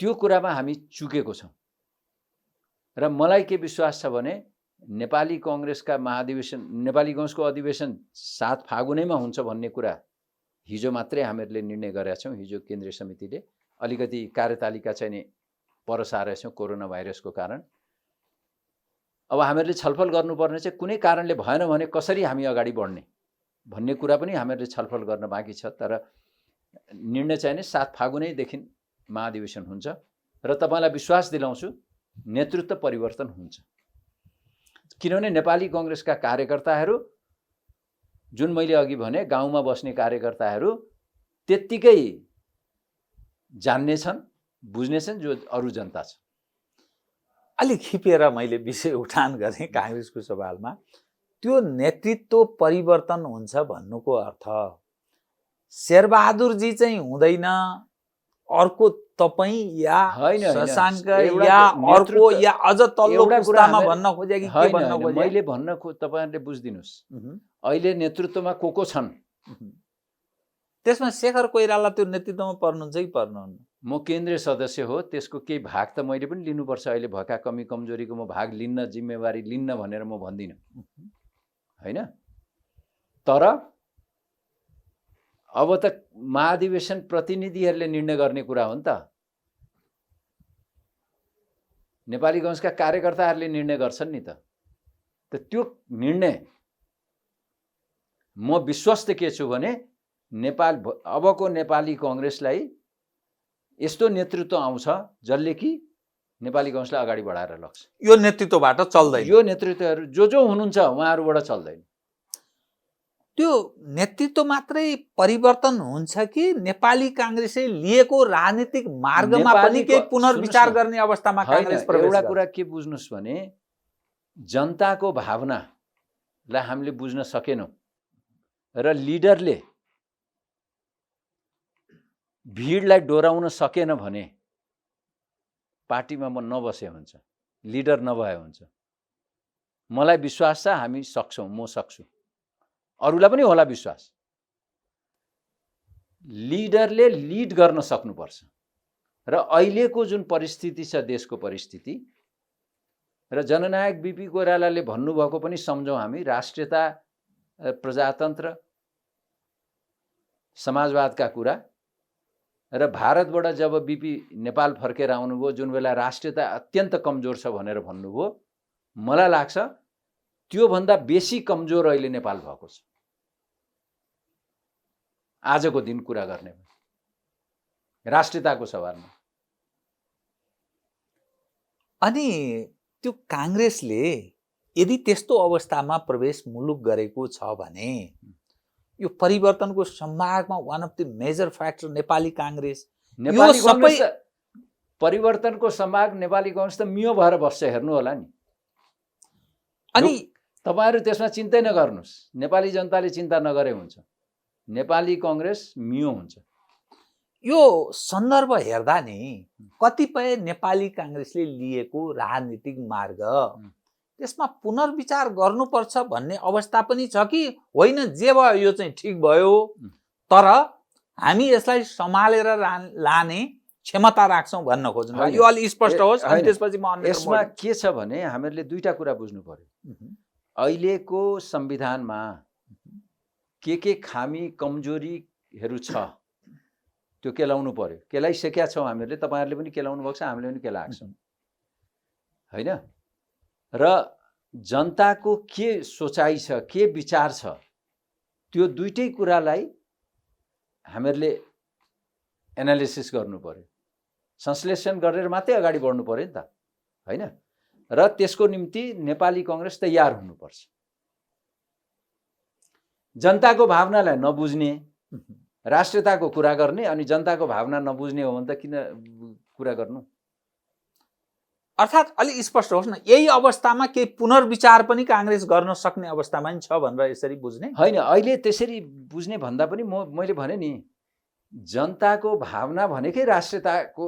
B: त्यो कुरामा हामी चुकेको छौँ। र मलाई के विश्वास छ भने नेपाली कङ्ग्रेसका महाधिवेशन, नेपाली कङ्ग्रेसको अधिवेशन 7 फागुनैमा हुन्छ भन्ने कुरा हिजो मात्रै हामीहरूले निर्णय गरेका छौँ। हिजो केन्द्रीय समितिले अलिकति कार्यतालिका चाहिँ नि पर सारेका छौँ कोरोना भाइरसको कारण। अब हामीहरूले छलफल गर्नुपर्ने चाहिँ कुनै कारणले भएन भने कसरी हामी अगाडि बढ्ने भन्ने कुरा पनि हामीहरूले छलफल गर्न बाँकी छ। तर निर्णय चाहिँ नि 7 फागुनैदेखि महाधिवेशन हुन्छ र तपाईँलाई विश्वास दिलाउँछु नेतृत्व परिवर्तन हुन्छ। किनभने नेपाली कङ्ग्रेसका कार्यकर्ताहरू, जुन मैले अघि भने गाउँमा बस्ने कार्यकर्ताहरू त्यत्तिकै जान्नेछन्, बुझ्नेछन् जो अरू जनता छ।
A: अलिक खिपेर मैले विषय उठान गरेँ काङ्ग्रेसको सवालमा। त्यो नेतृत्व परिवर्तन हुन्छ भन्नुको अर्थ शेरबहादुरजी चाहिँ हुँदैन, अर्को तपाईँ या शशाङ्क या अर्को या अझ तल्लो पुस्तामा भन्न खोजे कि के भन्न खोजे?
B: मैले भन्न तपाईहरुले बुझ्दिनुस्, अहिले नेतृत्वमा को छन्?
A: त्यसमा शेखर कोइराला त्यो नेतृत्वमा पर्नुहुन्छ कि पर्नुहुन्न?
B: म केन्द्रीय सदस्य हो, त्यसको केही भाग त मैले पनि लिनुपर्छ। अहिले भएका कमी कमजोरीको म भाग लिन्न, जिम्मेवारी लिन्न भनेर म भन्दिनँ, हैन। तर अब त महाधिवेशन प्रतिनिधिहरूले निर्णय गर्ने कुरा हो नि त। नेपाली काङ्ग्रेसका कार्यकर्ताहरूले निर्णय गर्छन् नि त त्यो निर्णय म विश्वस्त के छु भने अबको नेपाली काङ्ग्रेसलाई यस्तो नेतृत्व आउँछ जसले कि नेपाली काङ्ग्रेसलाई अगाडि बढाएर लग्छ।
A: यो नेतृत्वबाट चल्दैन,
B: यो नेतृत्वहरू जो हुनुहुन्छ उहाँहरूबाट चल्दैन।
A: त्यो नेतृत्व मात्रै परिवर्तन हुन्छ कि नेपाली काङ्ग्रेसले लिएको राजनीतिक मार्गमा पनि केही पुनर्विचार गर्ने अवस्थामा काङ्ग्रेस प्रवेश गर्छ?
B: एउटा कुरा के बुझ्नुस् भने जनताको भावनालाई हामीले बुझ्न सकेनौँ र लिडरले भिडलाई डोराउन सकेन भने पार्टीमा म नबसे हुन्छ, लिडर नभए हुन्छ। मलाई विश्वास छ हामी सक्छौँ, म सक्छु, अरूलाई पनि होला विश्वास। लिडरले लिड गर्न सक्नुपर्छ र अहिलेको जुन परिस्थिति छ देशको परिस्थिति र जननायक बिपी कोइरालाले भन्नुभएको पनि सम्झौँ हामी, राष्ट्रियता, प्रजातन्त्र, समाजवादका कुरा र भारतबाट जब बिपी नेपाल फर्केर आउनुभयो जुन बेला राष्ट्रियता अत्यन्त कमजोर छ भनेर भन्नुभयो, मलाई लाग्छ त्योभन्दा बेसी कमजोर अहिले नेपाल भएको छ आजको दिन कुरा गर्ने राष्ट्रियताको सवालमा।
A: अनि त्यो काङ्ग्रेसले यदि त्यस्तो अवस्थामा प्रवेश मुलुक गरेको छ भने यो परिवर्तनको सम्भागमा one of the major factor Nepali Congress,
B: Nepali Congress परिवर्तनको सम्भाग नेपाली काङ्ग्रेस त मियो भएर बस्छ, हेर्नु होला नि।
A: अनि
B: तपाईहरु त्यसमा चिन्तै नगर्नुस्, नेपाली जनताले चिन्ता नगरे हुन्छ, नेपाली काङ्ग्रेस मियो हुन्छ।
A: यो सन्दर्भ हेर्दा नि कतिपय नेपाली काङ्ग्रेसले लिएको राजनीतिक मार्ग त्यसमा पुनर्विचार गर्नुपर्छ भन्ने अवस्था पनि छ कि होइन, जे भयो यो चाहिँ ठिक भयो, तर हामी यसलाई सम्हालेर लाने क्षमता राख्छौँ भन्न खोज्नु, यो अलि स्पष्ट होस्। अनि त्यसपछि म
B: यसमा के छ भने हामीहरूले दुईटा कुरा बुझ्नु पर्यो। अहिलेको संविधानमा के खामी कमजोरीहरू छ त्यो केलाउनु पर्यो, केलाइसकेका छौँ हामीहरूले, तपाईहरुले पनि केलाउनु भएको छ, हामीले पनि केलाएको छौँ हैन। र जनताको के सोचाइ छ, के विचार छ, त्यो दुईटै कुरालाई हामीहरूले एनालिसिस गर्नु पर्यो, संश्लेषण गरेर मात्रै अगाडि बढ्नु पर्यो नि त हैन। र त्यसको निम्ति नेपाली काङ्ग्रेस तयार हुनुपर्छ। जनताको भावनालाई नबुझ्ने, राष्ट्रियताको कुरा गर्ने अनि जनताको भावना नबुझ्ने हो भने त किन कुरा गर्नु?
A: अर्थात् अलि स्पष्ट होस् न, यही अवस्थामा केही पुनर्विचार पनि काङ्ग्रेस गर्न सक्ने अवस्थामा नि छ भनेर यसरी बुझ्ने
B: होइन। अहिले त्यसरी बुझ्ने भन्दा पनि मैले भने नि, जनताको भावना भनेकै राष्ट्रियताको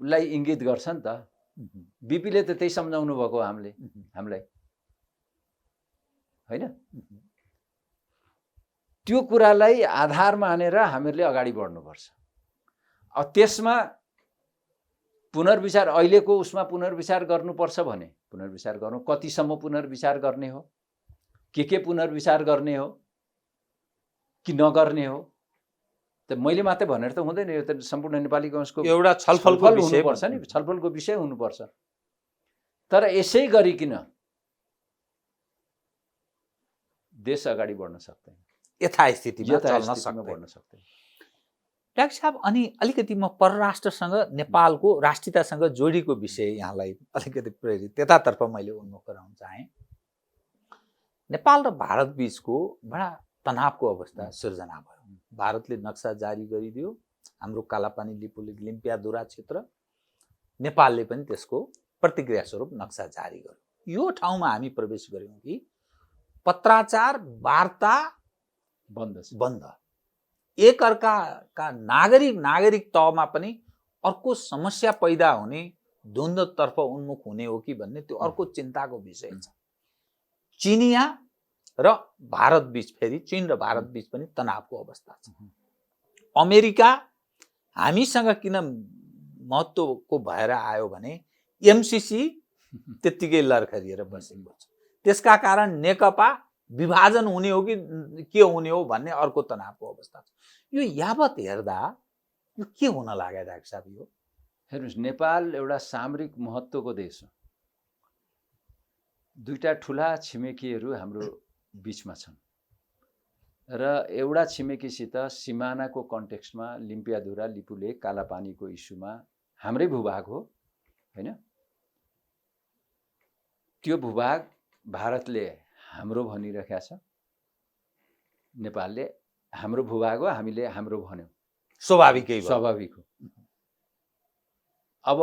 B: लाई इङ्गित गर्छ नि त। बिपीले त त्यही सम्झाउनु भएको हामीलाई हैन। त्यो कुरालाई आधार मानेर हामीहरूले अगाडि बढ्नुपर्छ। अब त्यसमा पुनर्विचार, अहिलेको उसमा पुनर्विचार गर्नुपर्छ भने पुनर्विचार गर्नु, कतिसम्म पुनर्विचार गर्ने हो, के पुनर्विचार गर्ने हो कि नगर्ने हो, त मैले मात्रै भनेर त हुँदैन। यो त सम्पूर्ण नेपाली काङ्ग्रेसको
A: एउटा छलफलको विषय
B: हुनुपर्छ नि, छलफलको विषय हुनुपर्छ। तर यसै गरिकन देश अगाडि बढ्न सक्दैन,
A: यथास्थितिमा चल्न
B: बढ्न सक्दैन।
A: डाक्टर साहब, अनि अलिकति म परराष्ट्रसँग नेपालको राष्ट्रियतासँग जोडिएको विषय यहाँलाई अलिकति प्रेरित त्यतातर्फ मैले उन्मुख गराउन चाहेँ। नेपाल र भारत बीचको बडा तनावको अवस्था सिर्जना भयो। भारतले नक्सा जारी गरिदियो, हाम्रो कालापानी लिम्पियादुरा क्षेत्र, नेपालले पनि त्यसको प्रतिक्रिया स्वरूप नक्सा जारी गर्यो। यो ठाउँमा हामी प्रवेश गर्यौँ कि पत्राचार वार्ता बन्द, एकअर्काका नागरिक तहमा पनि अर्को समस्या पैदा हुने, द्वन्द्वतर्फ उन्मुख हुने हो कि भन्ने त्यो अर्को चिन्ताको विषय छ। चिनिया र भारत बीच, फेरि चीन र भारत बीच पनि तनावको अवस्था छ। अमेरिका हामीसँग किन महत्त्वको भएर आयो भने एमसीसी त्यत्तिकै लर्खरिएर बसेको छ, त्यसका कारण नेकपा विभाजन हुने हो कि के हुने हो भन्ने अर्को तनावको अवस्था छ। यो यावत हेर्दा यो के हुन लाग्यो डाक्टर साहब? यो
B: हेर्नुहोस्, नेपाल एउटा सामरिक महत्त्वको देश हो। दुईटा ठुला छिमेकीहरू हाम्रो बिचमा छन् र एउटा छिमेकीसित सिमानाको कन्टेक्स्टमा लिम्पियाधुरा, लिपुलेक, कालापानीको इस्युमा हाम्रै भूभाग हो हैन। त्यो भूभाग भारतले हाम्रो भनिरहेका छ, नेपालले हाम्रो भूभाग हो, हामीले हाम्रो भन्यौँ,
A: स्वाभाविकै भयो।
B: स्वाभाविक हो। अब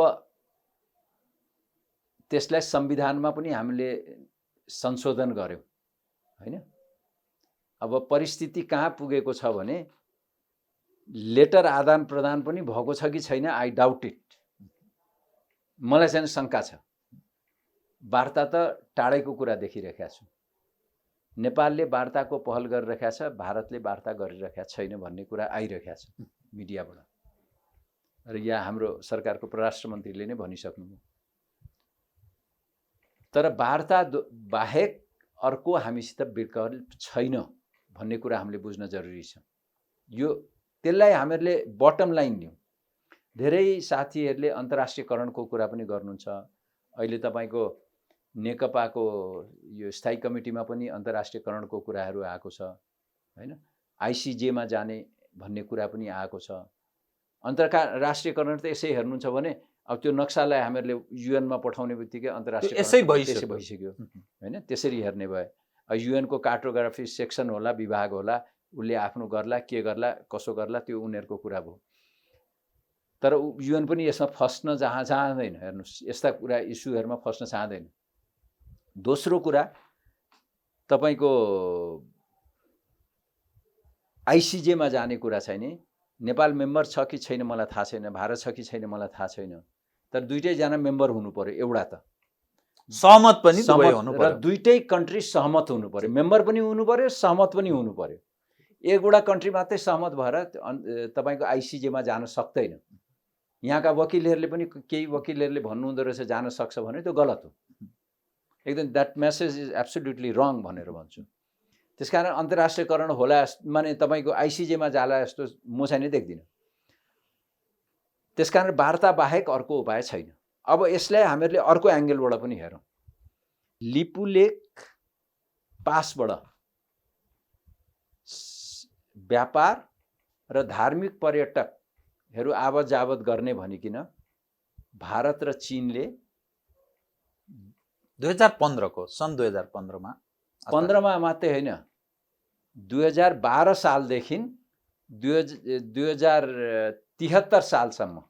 B: त्यसलाई संविधानमा पनि हामीले संशोधन गर्यौँ हैन। अब परिस्थिति कहाँ पुगेको छ भने लेटर आदान प्रदान पनि भएको छ कि छैन, आई डाउट इट। मलाई चाहिँ शङ्का छ। वार्ता त टाढैको कुरा देखिरहेका छु। नेपालले वार्ताको पहल गरिरहेका छ, भारतले वार्ता गरिरहेका छैन भन्ने कुरा आइरहेका छ मिडियाबाट र यहाँ हाम्रो सरकारको परराष्ट्र मन्त्रीले नै भनिसक्नुभयो। तर वार्ता बाहेक अर्को हामीसित विकल्प छैन भन्ने कुरा हामीले बुझ्न जरुरी छ। यो त्यसलाई हामीहरूले बटम लाइन लियौँ। धेरै साथीहरूले अन्तर्राष्ट्रियकरणको कुरा पनि गर्नुहुन्छ। अहिले तपाईको नेकपाको यो स्थायी कमिटीमा पनि अन्तर्राष्ट्रियकरणको कुराहरू आएको छ हैन। आइसिजेमा जाने भन्ने कुरा पनि आएको छ। अन्तर्राष्ट्रियकरण त यसै हेर्नुहुन्छ भने अब त्यो नक्सालाई हामीहरूले युएनमा पठाउने बित्तिकै अन्तर्राष्ट्रिय
A: यसै भइसक्यो
B: हैन। त्यसरी हेर्ने भए युएनको कार्टोग्राफी सेक्सन होला, विभाग होला, उसले आफ्नो गर्ला, के गर्ला, कसो गर्ला, त्यो उनीहरूको कुरा भयो। तर युएन पनि यसमा फस्न चाहँदैन। हेर्नुहोस्, यस्ता कुरा इस्युहरूमा फस्न चाहँदैन। दोस्रो कुरा, तपाईको आइसिजेमा जाने कुरा छैन। नेपाल मेम्बर छ कि छैन मलाई थाहा छैन, भारत छ कि छैन मलाई थाहा छैन। तर दुईटैजना मेम्बर हुनु पर्यो। एउटा त
A: सहमत पनि दुवै हुनु पर्यो
B: र दुईटै कन्ट्री सहमत हुनु पर्यो। मेम्बर पनि हुनु पर्यो, सहमत पनि हुनु पर्यो। एकवटा कन्ट्री मात्रै सहमत भएर तपाईको आइसिजेमा जान सक्दैन। यहाँका वकिलहरूले पनि, केही वकिलहरूले भन्नुहुँदो रहेछ जान सक्छ भने त्यो गलत हो एकदम। द्याट मेसेज इज एब्सोल्युटली रङ भनेर भन्छु। त्यसकारण अन्तर्राष्ट्रियकरण होला माने तपाईको आइसिजेमा जाला जस्तो म चाहिँ नै देख्दिनँ। त्यसकारण वार्ता बाहेक अर्को उपाय छैन। अब यसलाई हामीहरूले अर्को एङ्गलबाट पनि हेरौँ। लिपुलेक पासबाट व्यापार र धार्मिक पर्यटकहरू आवत जावत गर्ने भनिकिन भारत र चीनले
A: 2015 को सन् 2015 मा
B: 15 मा मात्रै होइन, 2012 सालदेखि 2073 सालसम्म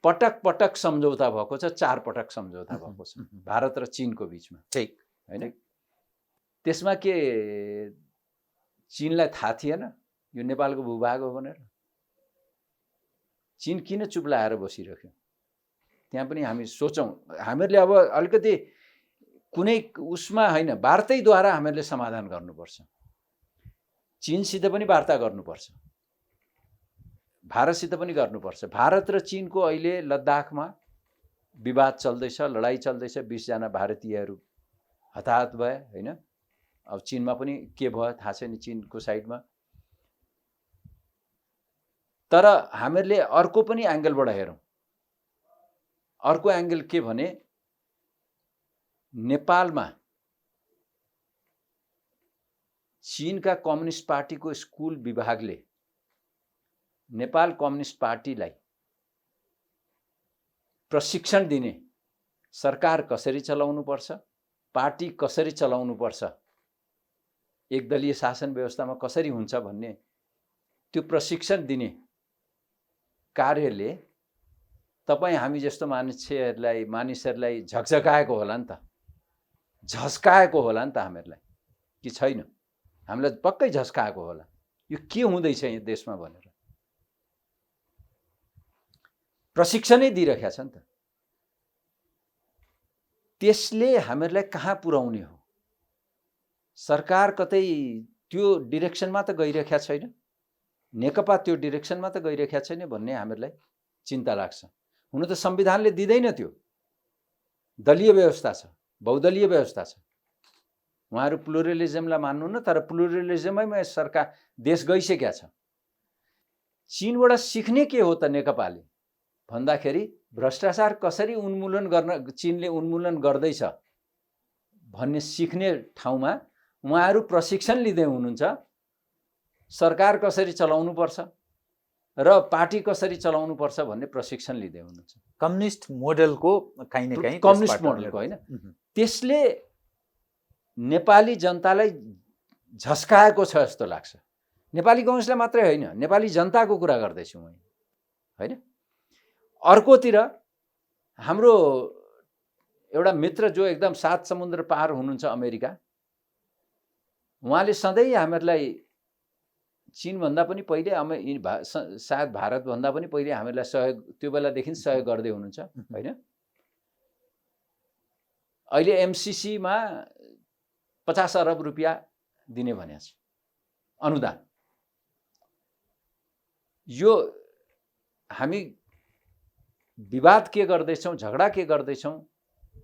B: पटक पटक सम्झौता भएको छ। 4 पटक सम्झौता भएको छ भारत र चीनको बिचमा।
A: ठीक
B: हैन। त्यसमा के चीनलाई थाहा थिएन यो नेपालको भूभाग हो भनेर? चीन किन चुप लाएर बसिरह्यो? त्यहाँ पनि हामी सोचौँ। हामीहरूले अब अलिकति कुनै उसमा होइन, वार्तैद्वारा हामीहरूले समाधान गर्नुपर्छ। चीनसित पनि वार्ता गर्नुपर्छ, भारतसित पनि गर्नुपर्छ। भारत र चीनको अहिले लद्दाखमा विवाद चल्दैछ, लडाइँ चल्दैछ। 20 जना भारतीयहरू हताहत भए हैन। अब चीनमा पनि के भयो थाहा छैन, चीनको साइडमा। तर हामीहरूले अर्को पनि एङ्गलबाट हेरौँ। अर्को एङ्गल के भने नेपालमा चीनका कम्युनिस्ट पार्टीको स्कुल विभागले नेपाल कम्युनिस्ट पार्टीलाई प्रशिक्षण दिने, सरकार कसरी चलाउनुपर्छ, पार्टी कसरी चलाउनुपर्छ, एकदलीय शासन व्यवस्थामा कसरी हुन्छ भन्ने त्यो प्रशिक्षण दिने कार्यले तपाईँ हामी जस्तो मानिसहरूलाई झकझकाएको होला नि त, झस्काएको होला नि त हामीहरूलाई, कि छैन? हामीलाई पक्कै झस्काएको होला यो के हुँदैछ यो देशमा भनेर। प्रशिक्षणै दिइरहेको छ नि त। त्यसले हामीहरूलाई कहाँ पुर्याउने हो? सरकार कतै त्यो डिरेक्सनमा त गइरहेको छैन, नेकपा त्यो डिरेक्सनमा त गइरहेको छैन भन्ने हामीहरूलाई चिन्ता लाग्छ। हुन त संविधानले दिँदैन त्यो। दलीय व्यवस्था छ, बहुदलीय व्यवस्था छ। उहाँहरू प्लुरलिजमलाई मान्नुहुन्न, तर प्लुरलिजमैमा सरकार देश गइसकेका छ। चीनबाट सिक्ने के हो त नेकपाले? भन्दाखेरि भ्रष्टाचार कसरी उन्मूलन गर्न चीनले उन्मूलन गर्दैछ भन्ने सिक्ने ठाउँमा उहाँहरू प्रशिक्षण लिँदै हुनुहुन्छ। सरकार कसरी चलाउनुपर्छ र पार्टी कसरी चलाउनुपर्छ भन्ने प्रशिक्षण लिँदै हुनुहुन्छ।
A: कम्युनिस्ट मोडेलको कहीँ न कहीँ
B: कम्युनिस्ट मोडेलको होइन, त्यसले नेपाली जनतालाई झस्काएको छ जस्तो लाग्छ। नेपाली कङ्ग्रेसलाई मात्रै होइन, नेपाली जनताको कुरा गर्दैछु म होइन। अर्कोतिर हाम्रो एउटा मित्र जो एकदम 7 समुद्र पार हुनुहुन्छ अमेरिका, उहाँले सधैँ हामीहरूलाई चीनभन्दा पनि पहिले सायद भारतभन्दा पनि पहिले हामीलाई सहयोग, त्यो बेलादेखि सहयोग गर्दै हुनुहुन्छ होइन। अहिले एमसिसीमा 50 अरब रुपियाँ दिने भनेको छ अनुदान। यो हामी विवाद के गर्दैछौँ, झगडा के गर्दैछौँ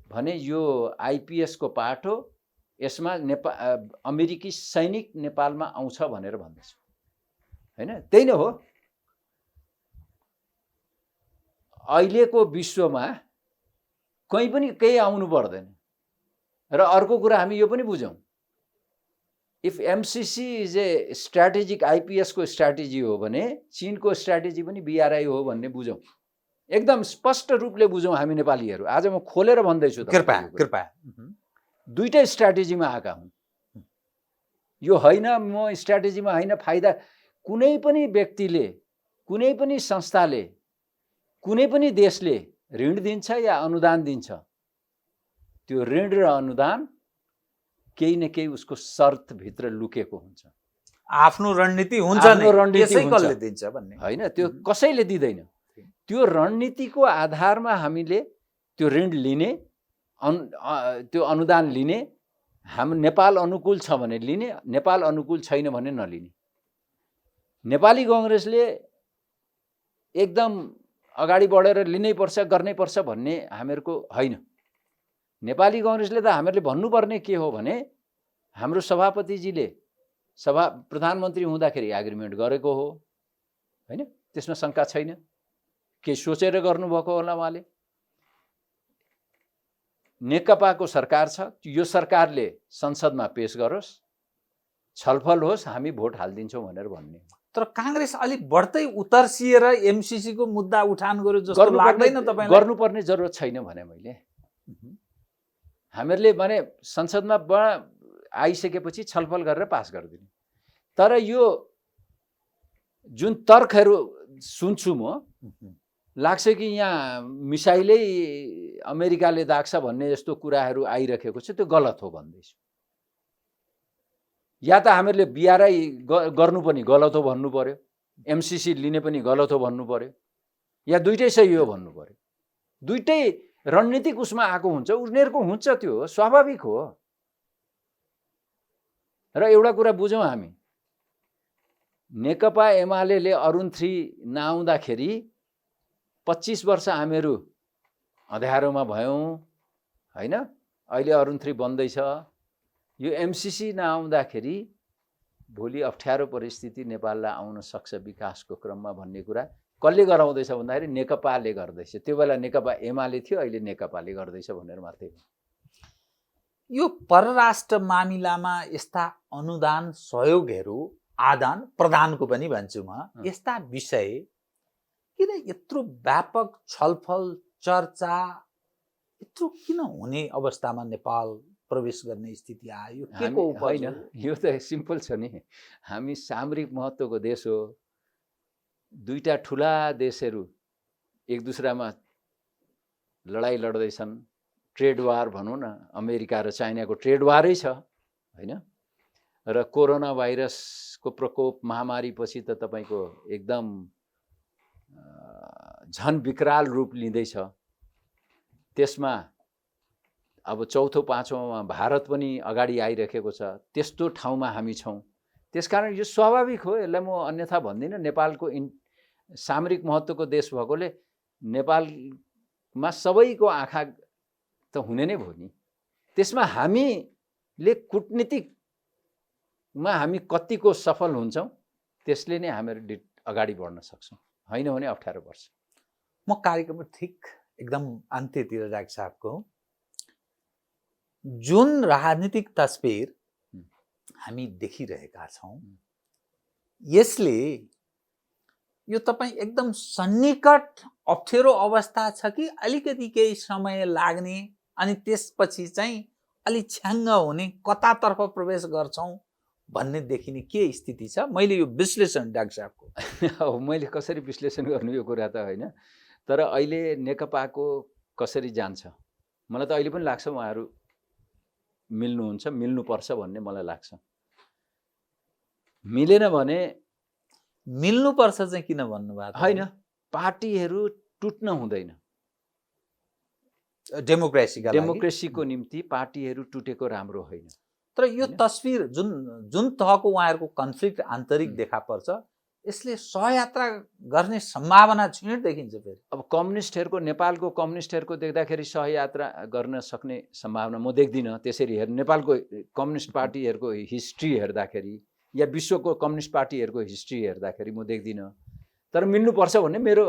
B: भने यो आइपिएस को पाठ हो। यसमा अमेरिकी सैनिक नेपालमा आउँछ भनेर भन्दैछौँ होइन। त्यही नै हो। अहिलेको विश्वमा कहीँ पनि केही आउनु पर्दैन। र अर्को कुरा हामी यो पनि बुझौँ, if MCC is a strategic IPS को स्ट्राटेजी हो भने चीनको स्ट्राटेजी पनि बीआरआई हो भन्ने बुझौँ, एकदम स्पष्ट रूपले बुझौँ हामी नेपालीहरू। आज म खोलेर भन्दैछु,
A: कृपया
B: दुईटै स्ट्राटेजीमा आएका हुन्। यो होइन म स्ट्राटेजीमा होइन, फाइदा कुनै पनि व्यक्तिले, कुनै पनि संस्थाले, कुनै पनि देशले ऋण दिन्छ या अनुदान दिन्छ, त्यो ऋण र अनुदान केही न केही उसको शर्तभित्र लुकेको हुन्छ।
A: आफ्नो रणनीति हुन्छ, कसैले दिन्छ भन्ने
B: होइन, त्यो कसैले दिँदैन। त्यो रणनीतिको आधारमा हामीले त्यो ऋण लिने, त्यो अनुदान लिने। हाम्रो नेपाल अनुकूल छ भने लिने, नेपाल अनुकूल छैन भने नलिने। नेपाली कङ्ग्रेसले एकदम अगाडि बढेर लिनै पर्छ, गर्नै पर्छ भन्ने हामीहरूको होइन। नेपाली कङ्ग्रेसले त हामीहरूले भन्नुपर्ने के हो भने हाम्रो सभापतिजीले प्रधानमन्त्री हुँदाखेरि एग्रिमेन्ट गरेको हो होइन, त्यसमा शङ्का छैन। के सोचेर गर्नुभएको होला उहाँले। नेकपाको सरकार छ, यो सरकारले संसदमा पेश गरोस्, छलफल होस्, हामी भोट हालिदिन्छौँ भनेर भन्ने।
A: तर काङ्ग्रेस अलिक बढ्दै उतर्सिएर एमसिसी को मुद्दा उठान गर्यो जस्तो लाग्दैन तपाईलाई?
B: गर्नुपर्ने जरुरत छैन भने मैले हामीहरूले भने संसदमा आइसकेपछि छलफल गरेर पास गरिदिने। तर यो जुन तर्कहरू सुन्छु म, लाग्छ कि यहाँ मिसाइलै अमेरिकाले दाग्छ भन्ने जस्तो कुराहरू आइरहेको छ, त्यो गलत हो भन्दैछु। या त हामीहरूले बीआरआई गर्नु पनि गलत हो भन्नु पर्यो, एमसिसी लिने पनि गलत हो भन्नु पर्यो, या दुइटै सही हो भन्नु पर्यो। दुइटै रणनीतिक उसमा आएको हुन्छ, उनीहरूको हुन्छ, त्यो स्वाभाविक हो। र एउटा कुरा बुझौँ हामी, नेकपा एमाले अरुण 3 नआउँदाखेरि 25 वर्ष हामीहरू अँध्यारोमा भयौँ होइन। अहिले अरुण 3 बन्दैछ। यो एमसिसी नआउँदाखेरि भोलि अप्ठ्यारो परिस्थिति नेपाललाई आउन सक्छ विकासको क्रममा भन्ने कुरा कसले गराउँदैछ भन्दाखेरि नेकपाले गर्दैछ। त्यो बेला नेकपा एमाले थियो, अहिले नेकपाले गर्दैछ भनेर मात्रै।
A: यो परराष्ट्र मामिलामा यस्ता अनुदान सहयोगहरू आदान प्रदानको पनि भन्छु म, यस्ता विषय किन यत्रो व्यापक छलफल चर्चा यत्रो किन हुने अवस्थामा नेपाल प्रवेश गर्ने स्थिति आयो? के को
B: होइन, यो त सिम्पल छ नि। हामी सामरिक महत्त्वको देश हो। दुईटा ठुला देशहरू एक दुसरामा लडाइँ लड्दैछन्। ट्रेड वार भनौँ न, अमेरिका र चाइनाको ट्रेड वारै छ होइन। र कोरोना भाइरसको प्रकोप महामारीपछि त तपाईँको एकदम झन विकराल रूप लिँदैछ। त्यसमा अब चौथो पाँचौँमा भारत पनि अगाडि आइरहेको छ। त्यस्तो ठाउँमा हामी छौँ। त्यसकारण यो स्वाभाविक हो, यसलाई म अन्यथा भन्दिनँ। नेपालको सामरिक महत्त्वको देश भएकोले नेपालमा सबैको आँखा त हुने नै भयो नि। त्यसमा हामीले कूटनीतिकमा हामी कतिको सफल हुन्छौँ त्यसले नै हामीहरू अगाडि बढ्न सक्छौँ, होइन भने अप्ठ्यारो पर्छ।
A: म कार्यक्रम ठिक एकदम अन्त्यतिर डाक्टर साहबको जुन राजनीतिक तस्बिर हामी देखिरहेका छौँ यसले यो तपाईँ एकदम सन्निकट अप्ठ्यारो अवस्था छ कि अलिकति केही समय लाग्ने अनि त्यसपछि चाहिँ अलि छ्याङ्ग हुने कतातर्फ प्रवेश गर्छौँ भन्ने देखिने के स्थिति छ? मैले यो विश्लेषण डाक्टर साहबको
B: अब मैले कसरी विश्लेषण गर्नु यो कुरा त होइन, तर अहिले नेकपाको कसरी जान्छ मलाई त अहिले पनि लाग्छ उहाँहरू मिल्नुहुन्छ, मिल्नुपर्छ भन्ने मलाई लाग्छ। मिलेन भने
A: मिल्नुपर्छ चाहिँ किन भन्नुभएको
B: होइन, पार्टीहरू टुट्न हुँदैन। डेमोक्रेसीको निम्ति पार्टीहरू टुटेको राम्रो होइन।
A: तर यो तस्बिर जुन तहको उहाँहरूको कन्फ्लिक्ट आन्तरिक देखा पर्छ यसले सहयात्रा गर्ने सम्भावना क्षीण देखिन्छ। फेरि
B: अब कम्युनिस्टहरूको, नेपालको कम्युनिस्टहरूको देख्दाखेरि सहयात्रा गर्न सक्ने सम्भावना म देख्दिनँ। त्यसरी हेर्नु, नेपालको कम्युनिस्ट पार्टीहरूको हिस्ट्री हेर्दाखेरि या विश्वको कम्युनिस्ट पार्टीहरूको हिस्ट्री हेर्दाखेरि म देख्दिनँ। तर मिल्नुपर्छ भन्ने मेरो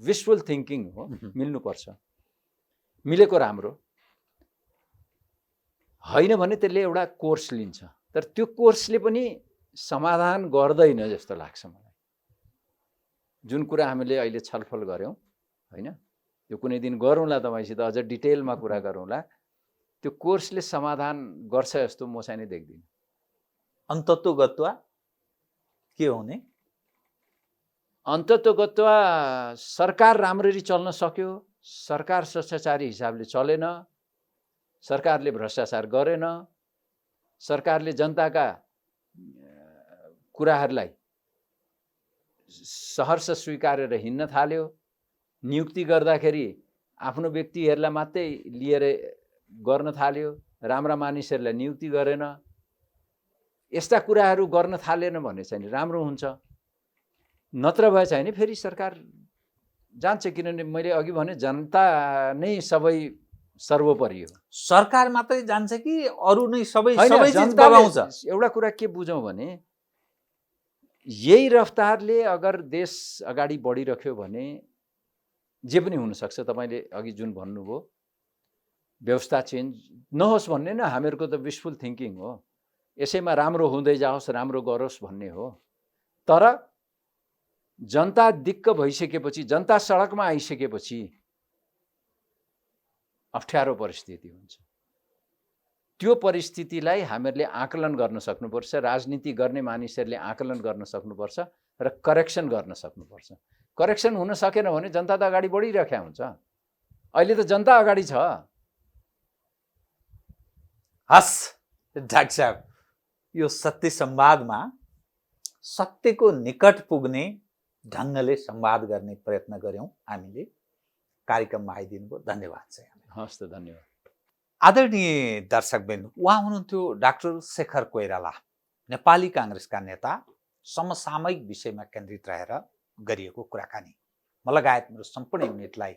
B: विजुअल थिङ्किङ हो। मिल्नुपर्छ, मिलेको राम्रो होइन भने त्यसले एउटा कोर्स लिन्छ, तर त्यो कोर्सले पनि समाधान गर्दैन जस्तो लाग्छ मलाई। जुन कुरा हामीले अहिले छलफल गऱ्यौँ होइन, यो कुनै दिन गरौँला तपाईँसित अझ डिटेलमा कुरा गरौँला, त्यो कोर्सले समाधान गर्छ जस्तो म चाहिँ नै देख्दिनँ।
A: अन्तत्वगत्वा के हुने?
B: अन्तत्वगत्वा सरकार राम्ररी चल्न सक्यो, सरकार शिष्टाचारी हिसाबले चलेन, सरकारले भ्रष्टाचार गरेन, सरकारले जनताका कुराहरूलाई सहर्ष स्वीकारेर हिँड्न थाल्यो, नियुक्ति गर्दाखेरि आफ्नो व्यक्तिहरूलाई मात्रै लिएर गर्न थाल्यो, राम्रा मानिसहरूलाई नियुक्ति गरेन, यस्ता कुराहरू गर्न थालेन भने चाहिँ राम्रो हुन्छ। नत्र भए चाहिँ फेरि सरकार जान्छ। किनभने मैले अघि भने जनता नै सबै सर्वोपरि हो।
A: सरकार मात्रै जान्छ कि अरू नै सबै चिज बगाउँछ?
B: एउटा कुरा के बुझौँ भने यही रफ्तारले अगर देश अगाडि बढिरह्यो भने जे पनि हुनसक्छ। तपाईँले अघि जुन भन्नुभयो व्यवस्था चेन्ज नहोस् भन्ने न, हामीहरूको त विशफुल थिङ्किङ हो। यसैमा राम्रो हुँदै जाओस्, राम्रो गरोस् भन्ने हो। तर जनता दिक्क भइसकेपछि, जनता सडकमा आइसकेपछि अप्ठ्यारो परिस्थिति हुन्छ। त्यो परिस्थितिलाई हामीहरूले आकलन गर्न सक्नुपर्छ, राजनीति गर्ने मानिसहरूले आकलन गर्न सक्नुपर्छ र करेक्सन गर्न सक्नुपर्छ। करेक्सन हुन सकेन भने जनता त अगाडि बढिरहेको हुन्छ। अहिले त जनता अगाडि छ।
A: हस् डाक्टर साहब, यो सत्य संवादमा सत्यको निकट पुग्ने ढङ्गले संवाद गर्ने प्रयत्न गऱ्यौँ हामीले। कार्यक्रममा आइदिनु भयो, धन्यवाद चाहिँ।
B: हस् त, धन्यवाद।
A: आदरणीय दर्शकबिन, उहाँ हुनुहुन्थ्यो डाक्टर शेखर कोइराला, नेपाली काङ्ग्रेसका नेता। समसामयिक विषयमा केन्द्रित रहेर गरिएको कुराकानी। म लगायत मेरो सम्पूर्ण युनिटलाई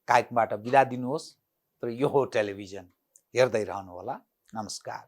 A: कार्यक्रमबाट बिदा दिनुहोस्, तर यो हो टेलिभिजन, हेर्दै रहनुहोला। नमस्कार।